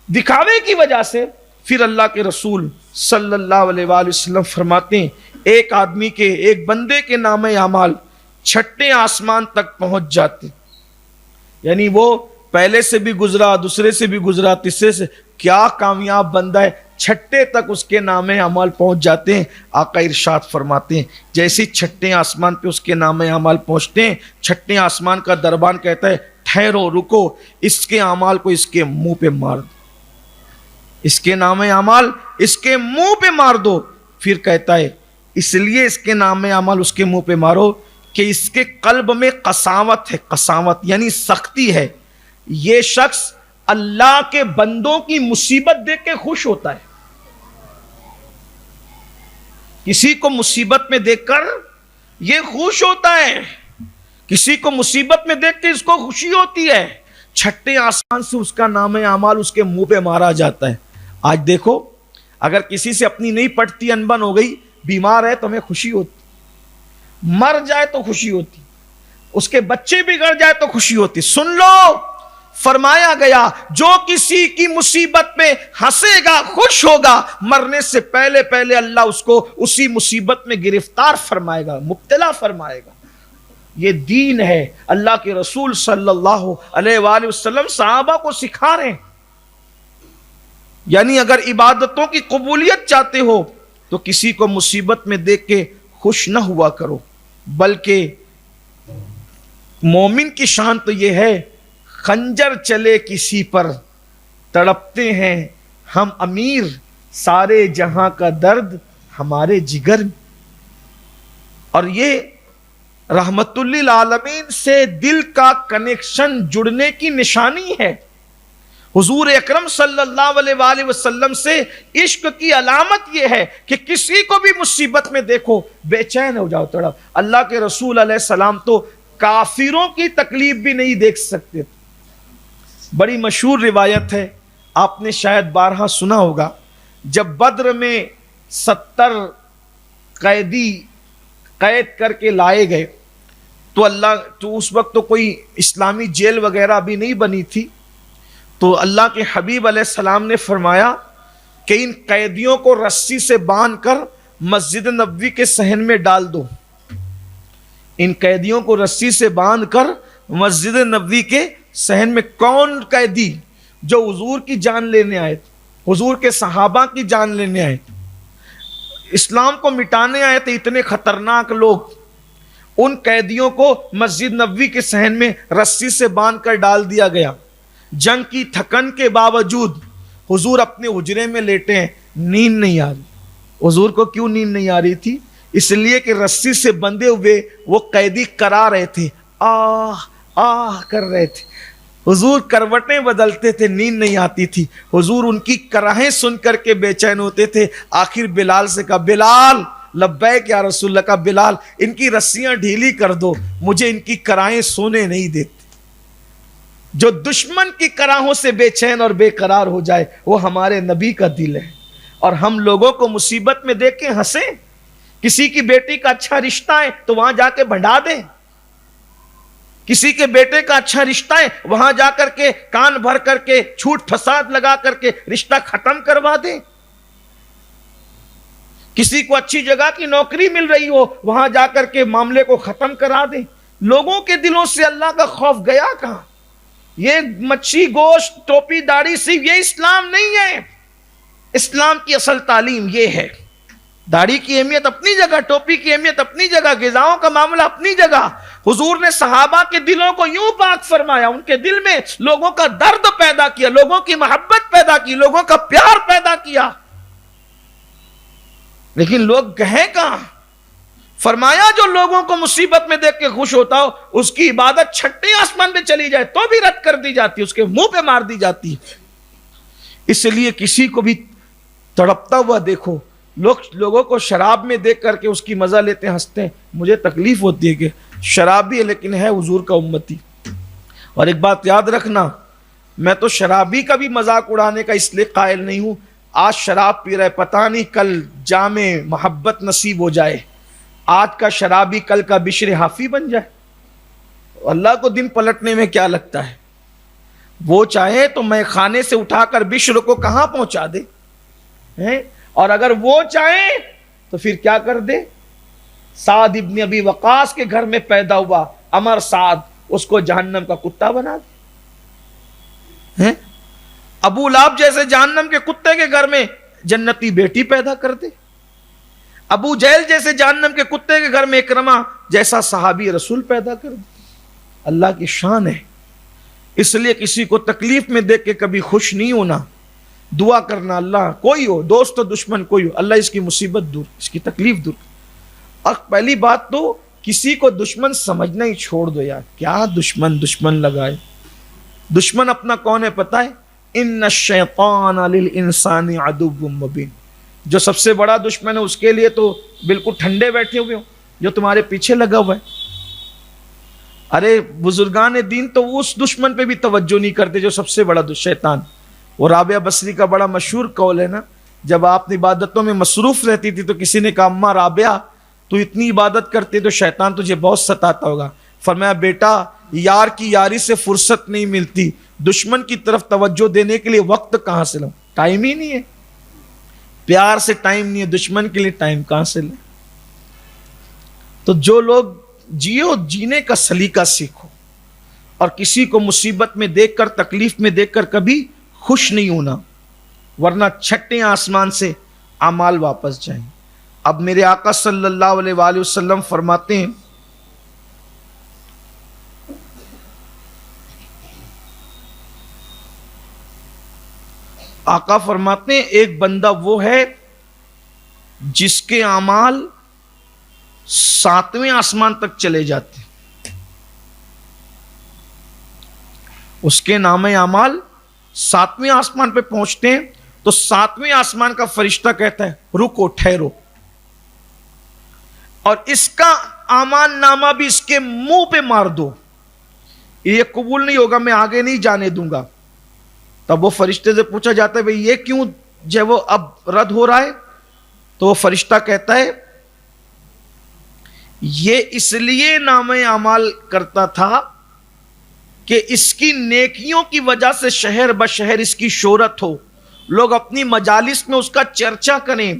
دکھاوے کی وجہ سے۔ پھر اللہ کے رسول صلی اللہ علیہ وآلہ وسلم فرماتے ہیں ایک آدمی کے، ایک بندے کے نام اعمال 6 آسمان تک پہنچ جاتے، یعنی وہ پہلے سے بھی گزرا، دوسرے سے بھی گزرا، تیسرے سے، کیا کامیاب بندہ ہے، 6 تک اس کے نام اعمال پہنچ جاتے ہیں۔ آقا ارشاد فرماتے ہیں جیسے 6 آسمان پہ اس کے نام اعمال پہنچتے ہیں، 6 آسمان کا دربان کہتا ہے ٹھہرو، رکو، اس کے اعمال کو اس کے منہ پہ مار دو، اس کے نام اعمال اس کے منہ پہ مار دو۔ پھر کہتا ہے اس لیے اس کے نام اعمال اس کے منہ پہ مارو کہ اس کے قلب میں قساوت ہے، قساوت یعنی سختی ہے۔ یہ شخص اللہ کے بندوں کی مصیبت دیکھ کے خوش ہوتا ہے، کسی کو مصیبت میں دیکھ کر یہ خوش ہوتا ہے، کسی کو مصیبت میں دیکھ کے اس کو خوشی ہوتی ہے، چھٹے آسمان سے اس کا نام اعمال اس کے منہ پہ مارا جاتا ہے. آج دیکھو اگر کسی سے اپنی نہیں پٹتی، انبن ہو گئی، بیمار ہے تو ہمیں خوشی ہوتی، مر جائے تو خوشی ہوتی، اس کے بچے بگڑ جائے تو خوشی ہوتی. سن لو، فرمایا گیا جو کسی کی مصیبت میں ہنسے گا، خوش ہوگا، مرنے سے پہلے پہلے اللہ اس کو اسی مصیبت میں گرفتار فرمائے گا، مبتلا فرمائے گا. یہ دین ہے. اللہ کے رسول صلی اللہ علیہ وآلہ وسلم صحابہ کو سکھا رہے ہیں. یعنی اگر عبادتوں کی قبولیت چاہتے ہو تو کسی کو مصیبت میں دیکھ کے خوش نہ ہوا کرو، بلکہ مومن کی شان تو یہ ہے، خنجر چلے کسی پر تڑپتے ہیں ہم امیر، سارے جہاں کا درد ہمارے جگر میں. اور یہ رحمت للعالمین سے دل کا کنیکشن جڑنے کی نشانی ہے. حضور اکرم صلی اللہ علیہ وآلہ وسلم سے عشق کی علامت یہ ہے کہ کسی کو بھی مصیبت میں دیکھو بے چین ہو جاؤ، تڑپ. اللہ کے رسول علیہ السلام تو کافروں کی تکلیف بھی نہیں دیکھ سکتے. بڑی مشہور روایت ہے، آپ نے شاید بارہا سنا ہوگا، جب بدر میں 70 قیدی قید کر کے لائے گئے تو اس وقت تو کوئی اسلامی جیل وغیرہ بھی نہیں بنی تھی. تو اللہ کے حبیب علیہ السلام نے فرمایا کہ ان قیدیوں کو رسی سے باندھ کر مسجد نبوی کے صحن میں ڈال دو. ان قیدیوں کو رسی سے باندھ کر مسجد نبوی کے صحن میں. کون قیدی؟ جو حضور کی جان لینے آئے تھے، حضور کے صحابہ کی جان لینے آئے تھے، اسلام کو مٹانے آئے تھے. اتنے خطرناک لوگ، ان قیدیوں کو مسجد نبوی کے صحن میں رسی سے باندھ کر ڈال دیا گیا. جنگ کی تھکن کے باوجود حضور اپنے حجرے میں لیٹے ہیں، نیند نہیں آ رہی. حضور کو کیوں نیند نہیں آ رہی تھی؟ اس لیے کہ رسی سے بندھے ہوئے وہ قیدی کرا رہے تھے، آہ آہ کر رہے تھے. حضور کروٹیں بدلتے تھے، نیند نہیں آتی تھی. حضور ان کی کراہیں سن کر کے بے چین ہوتے تھے. آخر بلال سے کہا، بلال لبیک یا رسول اللہ. کا بلال ان کی رسیاں ڈھیلی کر دو، مجھے ان کی کراہیں سونے نہیں دیتے. جو دشمن کی کراہوں سے بے چین اور بے قرار ہو جائے وہ ہمارے نبی کا دل ہے. اور ہم لوگوں کو مصیبت میں دیکھ کے ہنسیں. کسی کی بیٹی کا اچھا رشتہ ہے تو وہاں جا کے بڑھا دیں. کسی کے بیٹے کا اچھا رشتہ ہے وہاں جا کر کے کان بھر کر کے جھوٹ فساد لگا کر کے رشتہ ختم کروا دیں. کسی کو اچھی جگہ کی نوکری مل رہی ہو وہاں جا کر کے معاملے کو ختم کرا دیں. لوگوں کے دلوں سے اللہ کا خوف گیا کہاں؟ یہ مچھی گوشت ٹوپی داڑھی سے یہ اسلام نہیں ہے. اسلام کی اصل تعلیم یہ ہے. داڑھی کی اہمیت اپنی جگہ، ٹوپی کی اہمیت اپنی جگہ، غذاؤں کا معاملہ اپنی جگہ. حضور نے صحابہ کے دلوں کو یوں پاک فرمایا، ان کے دل میں لوگوں کا درد پیدا کیا، لوگوں کی محبت پیدا کی، لوگوں کا پیار پیدا کیا. لیکن لوگ گئے کہاں؟ فرمایا جو لوگوں کو مصیبت میں دیکھ کے خوش ہوتا ہو اس کی عبادت چھٹے آسمان پہ چلی جائے تو بھی رد کر دی جاتی ہے، اس کے منہ پہ مار دی جاتی ہے. اس لیے کسی کو بھی تڑپتا ہوا دیکھو. لوگوں کو شراب میں دیکھ کر کے اس کی مزہ لیتے ہنستے ہیں. مجھے تکلیف ہوتی ہے کہ شرابی ہے لیکن ہے حضور کا امتی. اور ایک بات یاد رکھنا، میں تو شرابی کا بھی مذاق اڑانے کا اس لیے قائل نہیں ہوں. آج شراب پی رہا ہے، پتہ نہیں کل جامع محبت نصیب ہو جائے. آج کا شرابی کل کا بشر حافی بن جائے. اللہ کو دن پلٹنے میں کیا لگتا ہے؟ وہ چاہے تو میں خانے سے اٹھا کر بشر کو کہاں پہنچا دے، اور اگر وہ چاہے تو پھر کیا کر دے؟ سعد ابن ابی وقاص کے گھر میں پیدا ہوا امر سعد، اس کو جہنم کا کتا بنا دے. ابو لہب جیسے جہنم کے کتے کے گھر میں جنتی بیٹی پیدا کر دے. ابو جہل جیسے جہنم کے کتے کے گھر میں اکرمہ جیسا صحابی رسول پیدا کر دے. اللہ کی شان ہے. اس لیے کسی کو تکلیف میں دیکھ کے کبھی خوش نہیں ہونا، دعا کرنا اللہ کوئی ہو، دوست و دشمن کوئی ہو، اللہ اس کی مصیبت دور، اس کی تکلیف دور. اور پہلی بات تو کسی کو دشمن سمجھنا ہی چھوڑ دو یار. کیا دشمن لگائے؟ دشمن اپنا کون ہے پتہ ہے؟ ان الشیطان للانسان عدو مبین. جو سب سے بڑا دشمن ہے اس کے لیے تو بالکل ٹھنڈے بیٹھے ہوئے ہو، جو تمہارے پیچھے لگا ہوا ہے. ارے بزرگان دین تو اس دشمن پہ بھی توجہ نہیں کرتے جو سب سے بڑا شیطان. وہ رابعہ بصری کا بڑا مشہور قول ہے نا, جب آپ عبادتوں میں مصروف رہتی تھی تو کسی نے کہا اماں رابعہ تو اتنی عبادت کرتے تو شیطان تجھے بہت ستاتا ہوگا. فرمایا بیٹا یار کی یاری سے فرصت نہیں ملتی, دشمن کی طرف توجہ دینے کے لیے وقت کہاں سے لوں, ٹائم ہی نہیں ہے, پیار سے ٹائم نہیں ہے, دشمن کے لیے ٹائم کہاں سے لیں. تو جو لوگ جیو جینے کا سلیقہ سیکھو, اور کسی کو مصیبت میں دیکھ کر تکلیف میں دیکھ کر کبھی خوش نہیں ہونا, ورنہ چھٹے آسمان سے اعمال واپس جائیں. اب میرے آقا صلی اللہ علیہ وآلہ وسلم فرماتے ہیں آقا فرماتے ہیں ایک بندہ وہ ہے جس کے اعمال 7ویں آسمان تک چلے جاتے ہیں. اس کے نام اعمال 7ویں آسمان پہ پہنچتے ہیں تو 7ویں آسمان کا فرشتہ کہتا ہے رکو ٹھہرو, اور اس کا اعمال نامہ بھی اس کے منہ پہ مار دو, یہ قبول نہیں ہوگا, میں آگے نہیں جانے دوں گا. تب وہ فرشتے سے پوچھا جاتا ہے بھئی یہ کیوں جو وہ اب رد ہو رہا ہے؟ تو وہ فرشتہ کہتا ہے یہ اس لیے نام اعمال کرتا تھا کہ اس کی نیکیوں کی وجہ سے شہر بشہر اس کی شہرت ہو, لوگ اپنی مجالس میں اس کا چرچا کریں,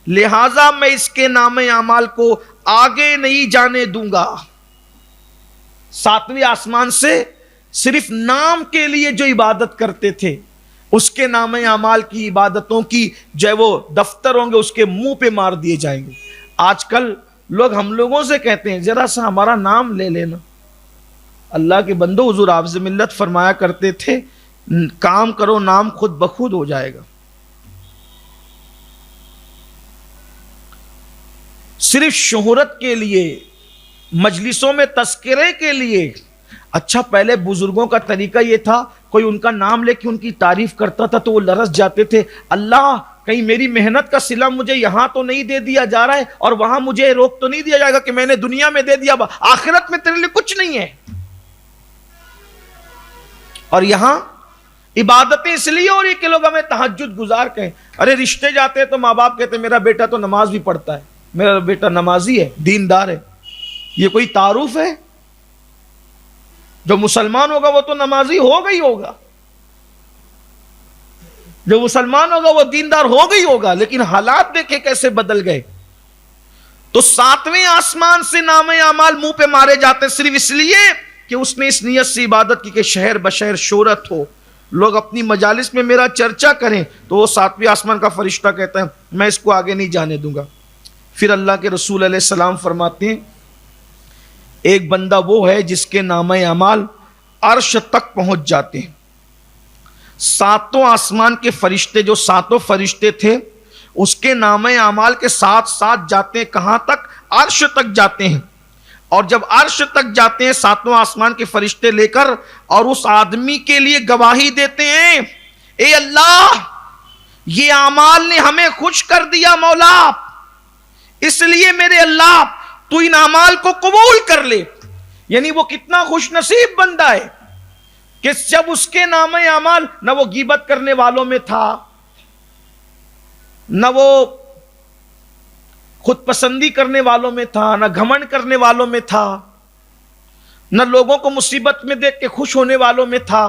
لہذا میں اس کے نام اعمال کو آگے نہیں جانے دوں گا. 7ویں آسمان سے صرف نام کے لیے جو عبادت کرتے تھے اس کے نام اعمال کی عبادتوں کی جو ہے وہ دفتر ہوں گے اس کے منہ پہ مار دیے جائیں گے. آج کل لوگ ہم لوگوں سے کہتے ہیں ذرا سا ہمارا نام لے لینا. اللہ کے بندو حضور حافظ ملت فرمایا کرتے تھے کام کرو نام خود بخود ہو جائے گا. صرف شہرت کے لیے, مجلسوں میں تذکرے کے لیے. اچھا پہلے بزرگوں کا طریقہ یہ تھا کوئی ان کا نام لے کے ان کی تعریف کرتا تھا تو وہ لرز جاتے تھے, اللہ کہیں میری محنت کا صلہ مجھے یہاں تو نہیں دے دیا جا رہا ہے اور وہاں مجھے روک تو نہیں دیا جائے گا کہ میں نے دنیا میں دے دیا, آخرت میں تیرے لیے کچھ نہیں ہے. اور یہاں عبادتیں اس لیے ہو رہی کہ لوگ ہمیں تہجد گزار کہیں. ارے رشتے جاتے ہیں تو ماں باپ کہتے ہیں میرا بیٹا تو نماز بھی پڑھتا ہے, میرا بیٹا نمازی ہے, دیندار ہے. یہ کوئی تعارف ہے؟ جو مسلمان ہوگا وہ تو نمازی ہوگا ہی ہوگا, جو مسلمان ہوگا وہ دیندار ہوگا ہی ہوگا, لیکن حالات دیکھیں کیسے بدل گئے. تو 7ویں آسمان سے نام اعمال منہ پہ مارے جاتے صرف اس لیے کہ اس نے اس نیت سے عبادت کی کہ شہر بشہر شہرت ہو, لوگ اپنی مجالس میں میرا چرچا کریں. تو وہ 7ویں آسمان کا فرشتہ کہتا ہے میں اس کو آگے نہیں جانے دوں گا. پھر اللہ کے رسول علیہ السلام فرماتے ہیں ایک بندہ وہ ہے جس کے نام اعمال عرش تک پہنچ جاتے ہیں. 7 آسمان کے فرشتے جو 7 فرشتے تھے اس کے نام اعمال کے ساتھ ساتھ جاتے ہیں کہاں تک؟ عرش تک جاتے ہیں. اور جب عرش تک جاتے ہیں 7 آسمان کے فرشتے لے کر اور اس آدمی کے لیے گواہی دیتے ہیں اے اللہ یہ اعمال نے ہمیں خوش کر دیا مولا, اس لیے میرے اللہ تو ان اعمال کو قبول کر لے. یعنی وہ کتنا خوش نصیب بندہ ہے کہ جب اس کے نام اعمال نہ وہ غیبت کرنے والوں میں تھا, نہ وہ خود پسندی کرنے والوں میں تھا, نہ گھمنڈ کرنے والوں میں تھا, نہ لوگوں کو مصیبت میں دیکھ کے خوش ہونے والوں میں تھا,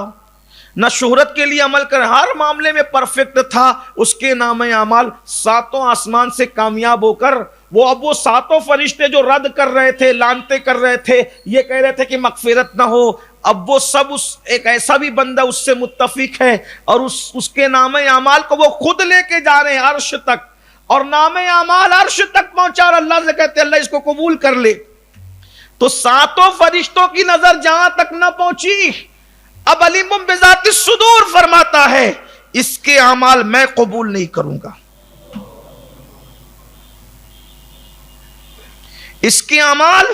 نہ شہرت کے لیے عمل کر, ہر معاملے میں پرفیکٹ تھا. اس کے نام اعمال 7 آسمان سے کامیاب ہو کر وہ اب وہ 7 فرشتے جو رد کر رہے تھے, لانتے کر رہے تھے, یہ کہہ رہے تھے کہ مغفرت نہ ہو, اب وہ سب ایک ایسا بھی بندہ اس سے متفق ہے اور اس کے نام اعمال کو وہ خود لے کے جا رہے ہیں عرش تک, اور نام اعمال عرش تک پہنچا اور اللہ سے کہتے ہیں اللہ اس کو قبول کر لے. تو 7 فرشتوں کی نظر جہاں تک نہ پہنچی, اب علیم بذات الصدور فرماتا ہے اس کے اعمال میں قبول نہیں کروں گا, اس کے اعمال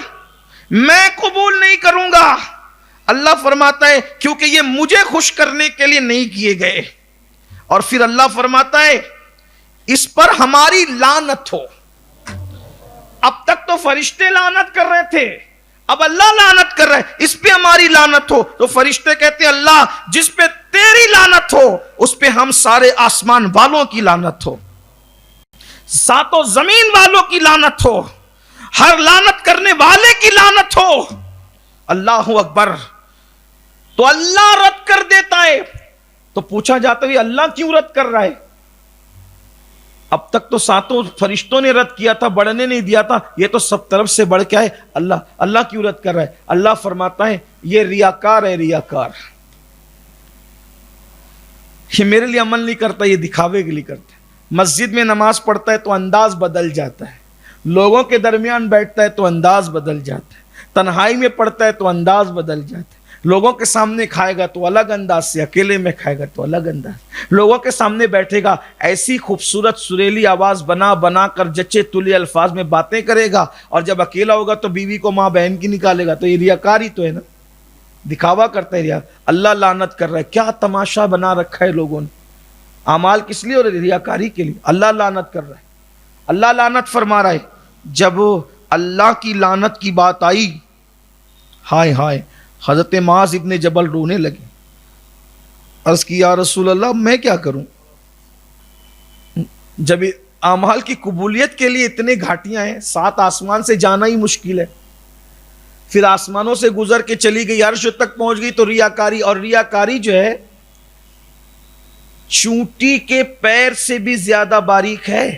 میں قبول نہیں کروں گا. اللہ فرماتا ہے کیونکہ یہ مجھے خوش کرنے کے لیے نہیں کیے گئے. اور پھر اللہ فرماتا ہے اس پر ہماری لعنت ہو. اب تک تو فرشتے لعنت کر رہے تھے, اب اللہ لعنت کر رہا ہے، اس پہ ہماری لعنت ہو، تو فرشتے کہتے ہیں اللہ جس پہ تیری لعنت ہو اس پہ ہم سارے آسمان والوں کی لعنت ہو، ساتوں زمین والوں کی لعنت ہو، ہر لعنت کرنے والے کی لعنت ہو۔ اللہ اکبر۔ تو اللہ رد کر دیتا ہے، تو پوچھا جاتا ہے اللہ کیوں رد کر رہا ہے؟ اب تک تو ساتوں فرشتوں نے رد کیا تھا، بڑھنے نہیں دیا تھا، یہ تو سب طرف سے بڑھ کے آئے، اللہ کیوں رد کر رہا ہے؟ اللہ فرماتا ہے یہ ریاکار ہے، ریاکار، یہ میرے لیے عمل نہیں کرتا، یہ دکھاوے کے لیے کرتا ہے۔ مسجد میں نماز پڑھتا ہے تو انداز بدل جاتا ہے، لوگوں کے درمیان بیٹھتا ہے تو انداز بدل جاتا ہے، تنہائی میں پڑھتا ہے تو انداز بدل جاتا ہے، لوگوں کے سامنے کھائے گا تو الگ انداز سے، اکیلے میں کھائے گا تو الگ انداز، لوگوں کے سامنے بیٹھے گا ایسی خوبصورت سریلی آواز بنا بنا کر جچے تلے الفاظ میں باتیں کرے گا، اور جب اکیلا ہوگا تو بیوی کو ماں بہن کی نکالے گا، تو یہ ریاکاری تو ہے نا، دکھاوا کرتا ہے ریا۔ اللہ لعنت کر رہا ہے، کیا تماشا بنا رکھا ہے لوگوں نے، اعمال کس لیے اور ریاکاری کے لیے، اللہ لعنت کر رہا ہے، اللہ لعنت فرما رہا ہے۔ جب اللہ کی لعنت کی بات آئی، ہائے ہائے، حضرت معاذ ابن جبل رونے لگے، عرض کی یا رسول اللہ میں کیا کروں؟ جب اعمال کی قبولیت کے لیے اتنے گھاٹیاں ہیں، 7 آسمان سے جانا ہی مشکل ہے، پھر آسمانوں سے گزر کے چلی گئی، عرش تک پہنچ گئی، تو ریاکاری، اور ریاکاری جو ہے چونٹی کے پیر سے بھی زیادہ باریک ہے۔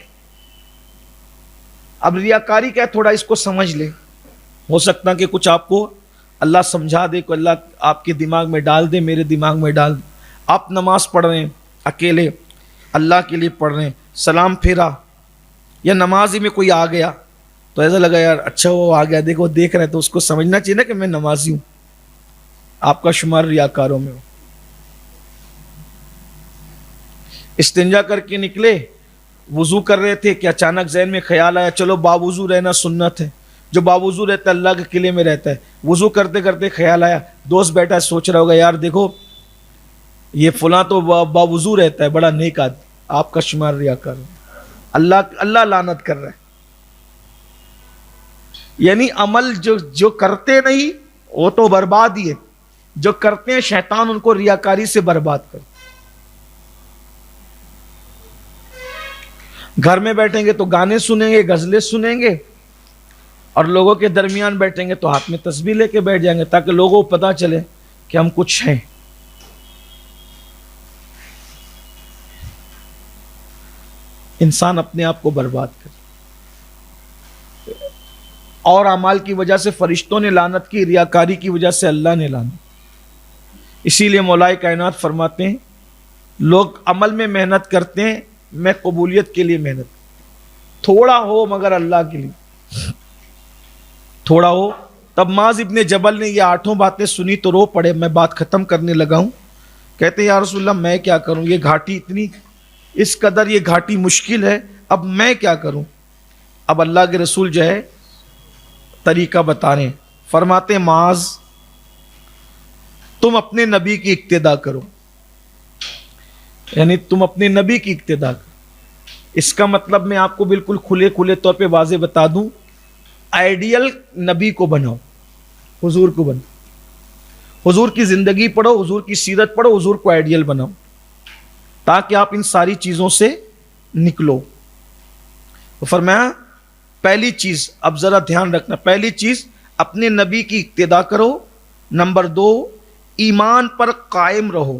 اب ریاکاری کیا ہے، تھوڑا اس کو سمجھ لے، ہو سکتا کہ کچھ آپ کو اللہ سمجھا دے، کوئی اللہ آپ کے دماغ میں ڈال دے، میرے دماغ میں ڈال دے۔ آپ نماز پڑھ رہے ہیں اکیلے، اللہ کے لیے پڑھ رہے ہیں، سلام پھیرا یا نماز ہی میں کوئی آ گیا تو ایسا لگا یار اچھا وہ آ گیا، دیکھو دیکھ رہے، تو اس کو سمجھنا چاہیے نا کہ میں نمازی ہوں، آپ کا شمار ریاکاروں میں ہو۔ استنجا کر کے نکلے، وضو کر رہے تھے کہ اچانک ذہن میں خیال آیا چلو باوضو رہنا سنت ہے، جو باوضو رہتا ہے اللہ کے قلعے میں رہتا ہے، وضو کرتے کرتے خیال آیا، دوست بیٹھا ہے سوچ رہا ہوگا یار دیکھو یہ فلاں تو باوضو رہتا ہے، بڑا نیک آدمی، آپ کا شمار ریاکار، اللہ لعنت کر رہا ہے۔ یعنی عمل جو کرتے نہیں وہ تو برباد ہی ہے، جو کرتے ہیں شیطان ان کو ریاکاری سے برباد کرتا۔ گھر میں بیٹھیں گے تو گانے سنیں گے، غزلیں سنیں گے، اور لوگوں کے درمیان بیٹھیں گے تو ہاتھ میں تسبیح لے کے بیٹھ جائیں گے تاکہ لوگوں کو پتا چلے کہ ہم کچھ ہیں۔ انسان اپنے آپ کو برباد کرے، اور اعمال کی وجہ سے فرشتوں نے لعنت کی، ریاکاری کی وجہ سے اللہ نے لعنت۔ اسی لیے مولا کائنات فرماتے ہیں لوگ عمل میں محنت کرتے ہیں، میں قبولیت کے لیے محنت، تھوڑا ہو مگر اللہ کے لیے تھوڑا ہو۔ تب معاذ ابن جبل نے یہ 8 باتیں سنی تو رو پڑے۔ میں بات ختم کرنے لگا ہوں، کہتے ہیں یا رسول اللہ میں کیا کروں، یہ گھاٹی اتنی، اس قدر یہ گھاٹی مشکل ہے، اب میں کیا کروں؟ اب اللہ کے رسول جو ہے طریقہ بتا رہے ہیں، فرماتے ہیں معاذ تم اپنے نبی کی اقتدا کرو، یعنی تم اپنے نبی کی اقتدا کرو۔ اس کا مطلب میں آپ کو بالکل کھلے طور پہ واضح بتا دوں، آئیڈیل نبی کو بناؤ، حضور کو بناؤ، حضور کی زندگی پڑھو، حضور کی سیرت پڑھو، حضور کو آئیڈیل بناؤ تاکہ آپ ان ساری چیزوں سے نکلو۔ تو فرمایا پہلی چیز، اب ذرا دھیان رکھنا، پہلی چیز اپنے نبی کی اقتدا کرو، نمبر 2 ایمان پر قائم رہو،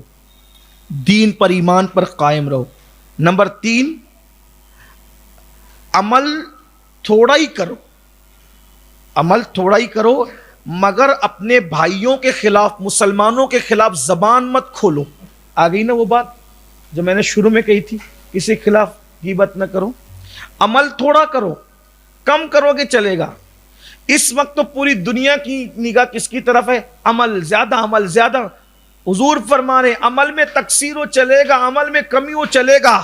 دین پر ایمان پر قائم رہو، نمبر 3 عمل تھوڑا ہی کرو، عمل تھوڑا ہی کرو مگر اپنے بھائیوں کے خلاف، مسلمانوں کے خلاف زبان مت کھولو۔ آ گئی نا وہ بات جو میں نے شروع میں کہی تھی، کسی کے خلاف غیبت نہ کرو، عمل تھوڑا کرو، کم کرو گے چلے گا۔ اس وقت تو پوری دنیا کی نگاہ کس کی طرف ہے؟ عمل زیادہ، عمل زیادہ۔ حضور فرما رہے عمل میں تقصیر ہو چلے گا، عمل میں کمی ہو چلے گا۔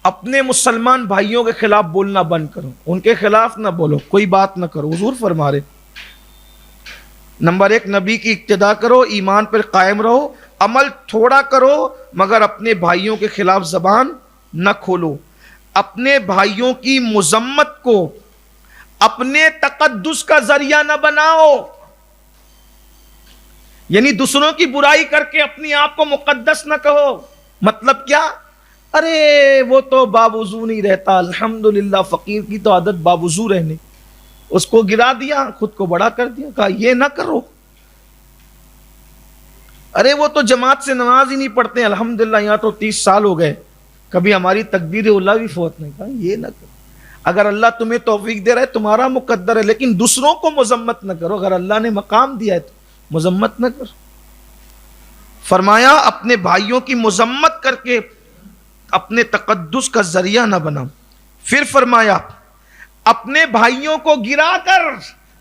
اپنے مسلمان بھائیوں کے خلاف بولنا بند کرو، ان کے خلاف نہ بولو، کوئی بات نہ کرو، حضور فرما رہے نمبر 1 نبی کی اقتدا کرو، ایمان پر قائم رہو، عمل تھوڑا کرو مگر اپنے بھائیوں کے خلاف زبان نہ کھولو، اپنے بھائیوں کی مذمت کو اپنے تقدس کا ذریعہ نہ بناؤ، یعنی دوسروں کی برائی کر کے اپنی آپ کو مقدس نہ کہو۔ مطلب کیا؟ ارے وہ تو باوضو نہیں رہتا، الحمدللہ فقیر کی تو عادت باوضو رہنے، اس کو گرا دیا، خود کو بڑا کر دیا، کہا یہ نہ کرو۔ ارے وہ تو جماعت سے نماز ہی نہیں پڑھتے، الحمدللہ یہاں تو 30 سال ہو گئے، کبھی ہماری تکبیر اولیٰ بھی فوت نہیں، کہا یہ نہ کرو۔ اگر اللہ تمہیں توفیق دے رہا ہے تمہارا مقدر ہے، لیکن دوسروں کو مذمت نہ کرو، اگر اللہ نے مقام دیا ہے تو مذمت نہ کرو۔ فرمایا اپنے بھائیوں کی مذمت کر کے اپنے تقدس کا ذریعہ نہ بناؤ۔ پھر فرمایا اپنے بھائیوں کو گرا کر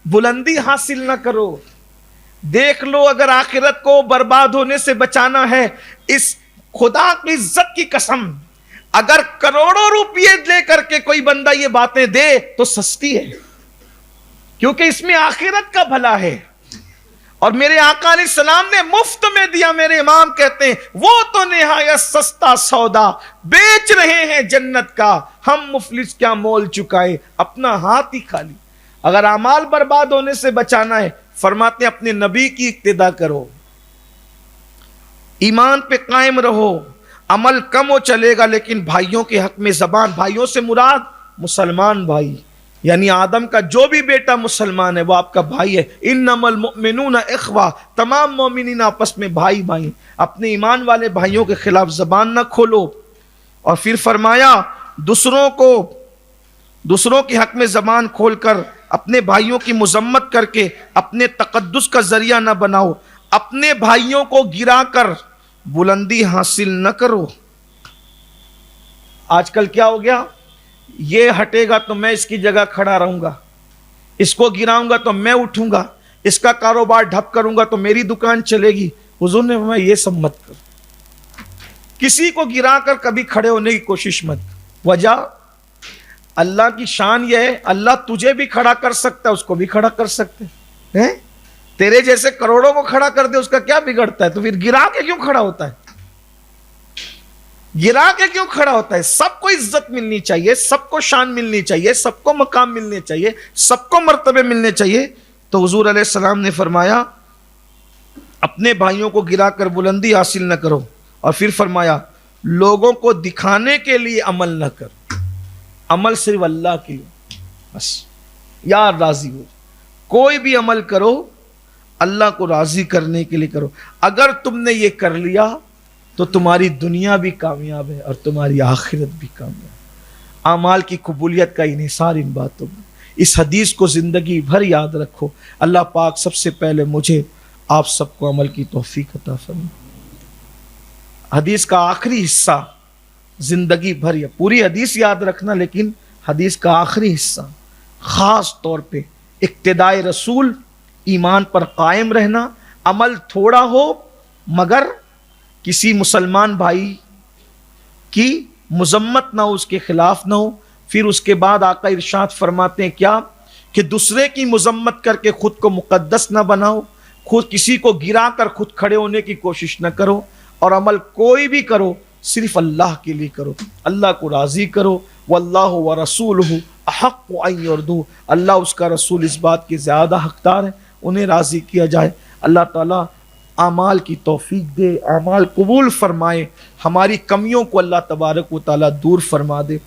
بلندی حاصل نہ کرو۔ دیکھ لو، اگر آخرت کو برباد ہونے سے بچانا ہے، اس خدا کی عزت کی قسم، اگر کروڑوں روپیے لے کر کے کوئی بندہ یہ باتیں دے تو سستی ہے، کیونکہ اس میں آخرت کا بھلا ہے، اور میرے آقا علیہ السلام نے مفت میں دیا۔ میرے امام کہتے ہیں وہ تو نہایت سستا سودا بیچ رہے ہیں جنت کا، ہم مفلس کیا مول چکائے، اپنا ہاتھ ہی خالی۔ اگر اعمال برباد ہونے سے بچانا ہے، فرماتے ہیں اپنے نبی کی اقتدا کرو، ایمان پہ قائم رہو، عمل کم ہو چلے گا لیکن بھائیوں کے حق میں زبان، بھائیوں سے مراد مسلمان بھائی، یعنی آدم کا جو بھی بیٹا مسلمان ہے وہ آپ کا بھائی ہے۔ انما المؤمنون اخوہ، تمام مومنین آپس میں بھائی بھائی، اپنے ایمان والے بھائیوں کے خلاف زبان نہ کھولو۔ اور پھر فرمایا دوسروں کے حق میں زبان کھول کر اپنے بھائیوں کی مذمت کر کے اپنے تقدس کا ذریعہ نہ بناؤ، اپنے بھائیوں کو گرا کر بلندی حاصل نہ کرو۔ آج کل کیا ہو گیا؟ یہ ہٹے گا تو میں اس کی جگہ کھڑا رہوں گا، اس کو گراؤں گا تو میں اٹھوں گا، اس کا کاروبار ڈھپ کروں گا تو میری دکان چلے گی۔ حضور نے فرمایا یہ سب مت کرو، کسی کو گرا کر کبھی کھڑے ہونے کی کوشش مت۔ وجہ اللہ کی شان یہ ہے، اللہ تجھے بھی کھڑا کر سکتا ہے، اس کو بھی کھڑا کر سکتے ہیں۔ تیرے جیسے کروڑوں کو کھڑا کر دے اس کا کیا بگڑتا ہے؟ تو پھر گرا کے کیوں کھڑا ہوتا ہے؟ گرا کے کیوں کھڑا ہوتا ہے؟ سب کو عزت ملنی چاہیے، سب کو شان ملنی چاہیے، سب کو مقام ملنے چاہیے، سب کو مرتبے ملنے چاہیے۔ تو حضور علیہ السلام نے فرمایا اپنے بھائیوں کو گرا کر بلندی حاصل نہ کرو، اور پھر فرمایا لوگوں کو دکھانے کے لیے عمل نہ کر، عمل صرف اللہ کے لیے، بس یار راضی ہو۔ کوئی بھی عمل کرو اللہ کو راضی کرنے کے لیے کرو۔ اگر تم نے یہ کر لیا تو تمہاری دنیا بھی کامیاب ہے اور تمہاری آخرت بھی کامیاب۔ اعمال کی قبولیت کا انحصار ان باتوں میں۔ اس حدیث کو زندگی بھر یاد رکھو۔ اللہ پاک سب سے پہلے مجھے آپ سب کو عمل کی توفیق عطا فرمائے۔ حدیث کا آخری حصہ زندگی بھر، یا پوری حدیث یاد رکھنا، لیکن حدیث کا آخری حصہ خاص طور پہ اقتدائے رسول، ایمان پر قائم رہنا، عمل تھوڑا ہو مگر کسی مسلمان بھائی کی مذمت نہ ہو، اس کے خلاف نہ ہو۔ پھر اس کے بعد آقا ارشاد فرماتے ہیں کیا کہ دوسرے کی مذمت کر کے خود کو مقدس نہ بناؤ، خود کسی کو گرا کر خود کھڑے ہونے کی کوشش نہ کرو، اور عمل کوئی بھی کرو صرف اللہ کے لیے کرو، اللہ کو راضی کرو۔ واللہ ورسولہ احق ان یرضوا، اللہ اس کا رسول اس بات کے زیادہ حقدار ہے انہیں راضی کیا جائے۔ اللہ تعالیٰ اعمال کی توفیق دے، اعمال قبول فرمائے، ہماری کمیوں کو اللہ تبارک و تعالیٰ دور فرما دے۔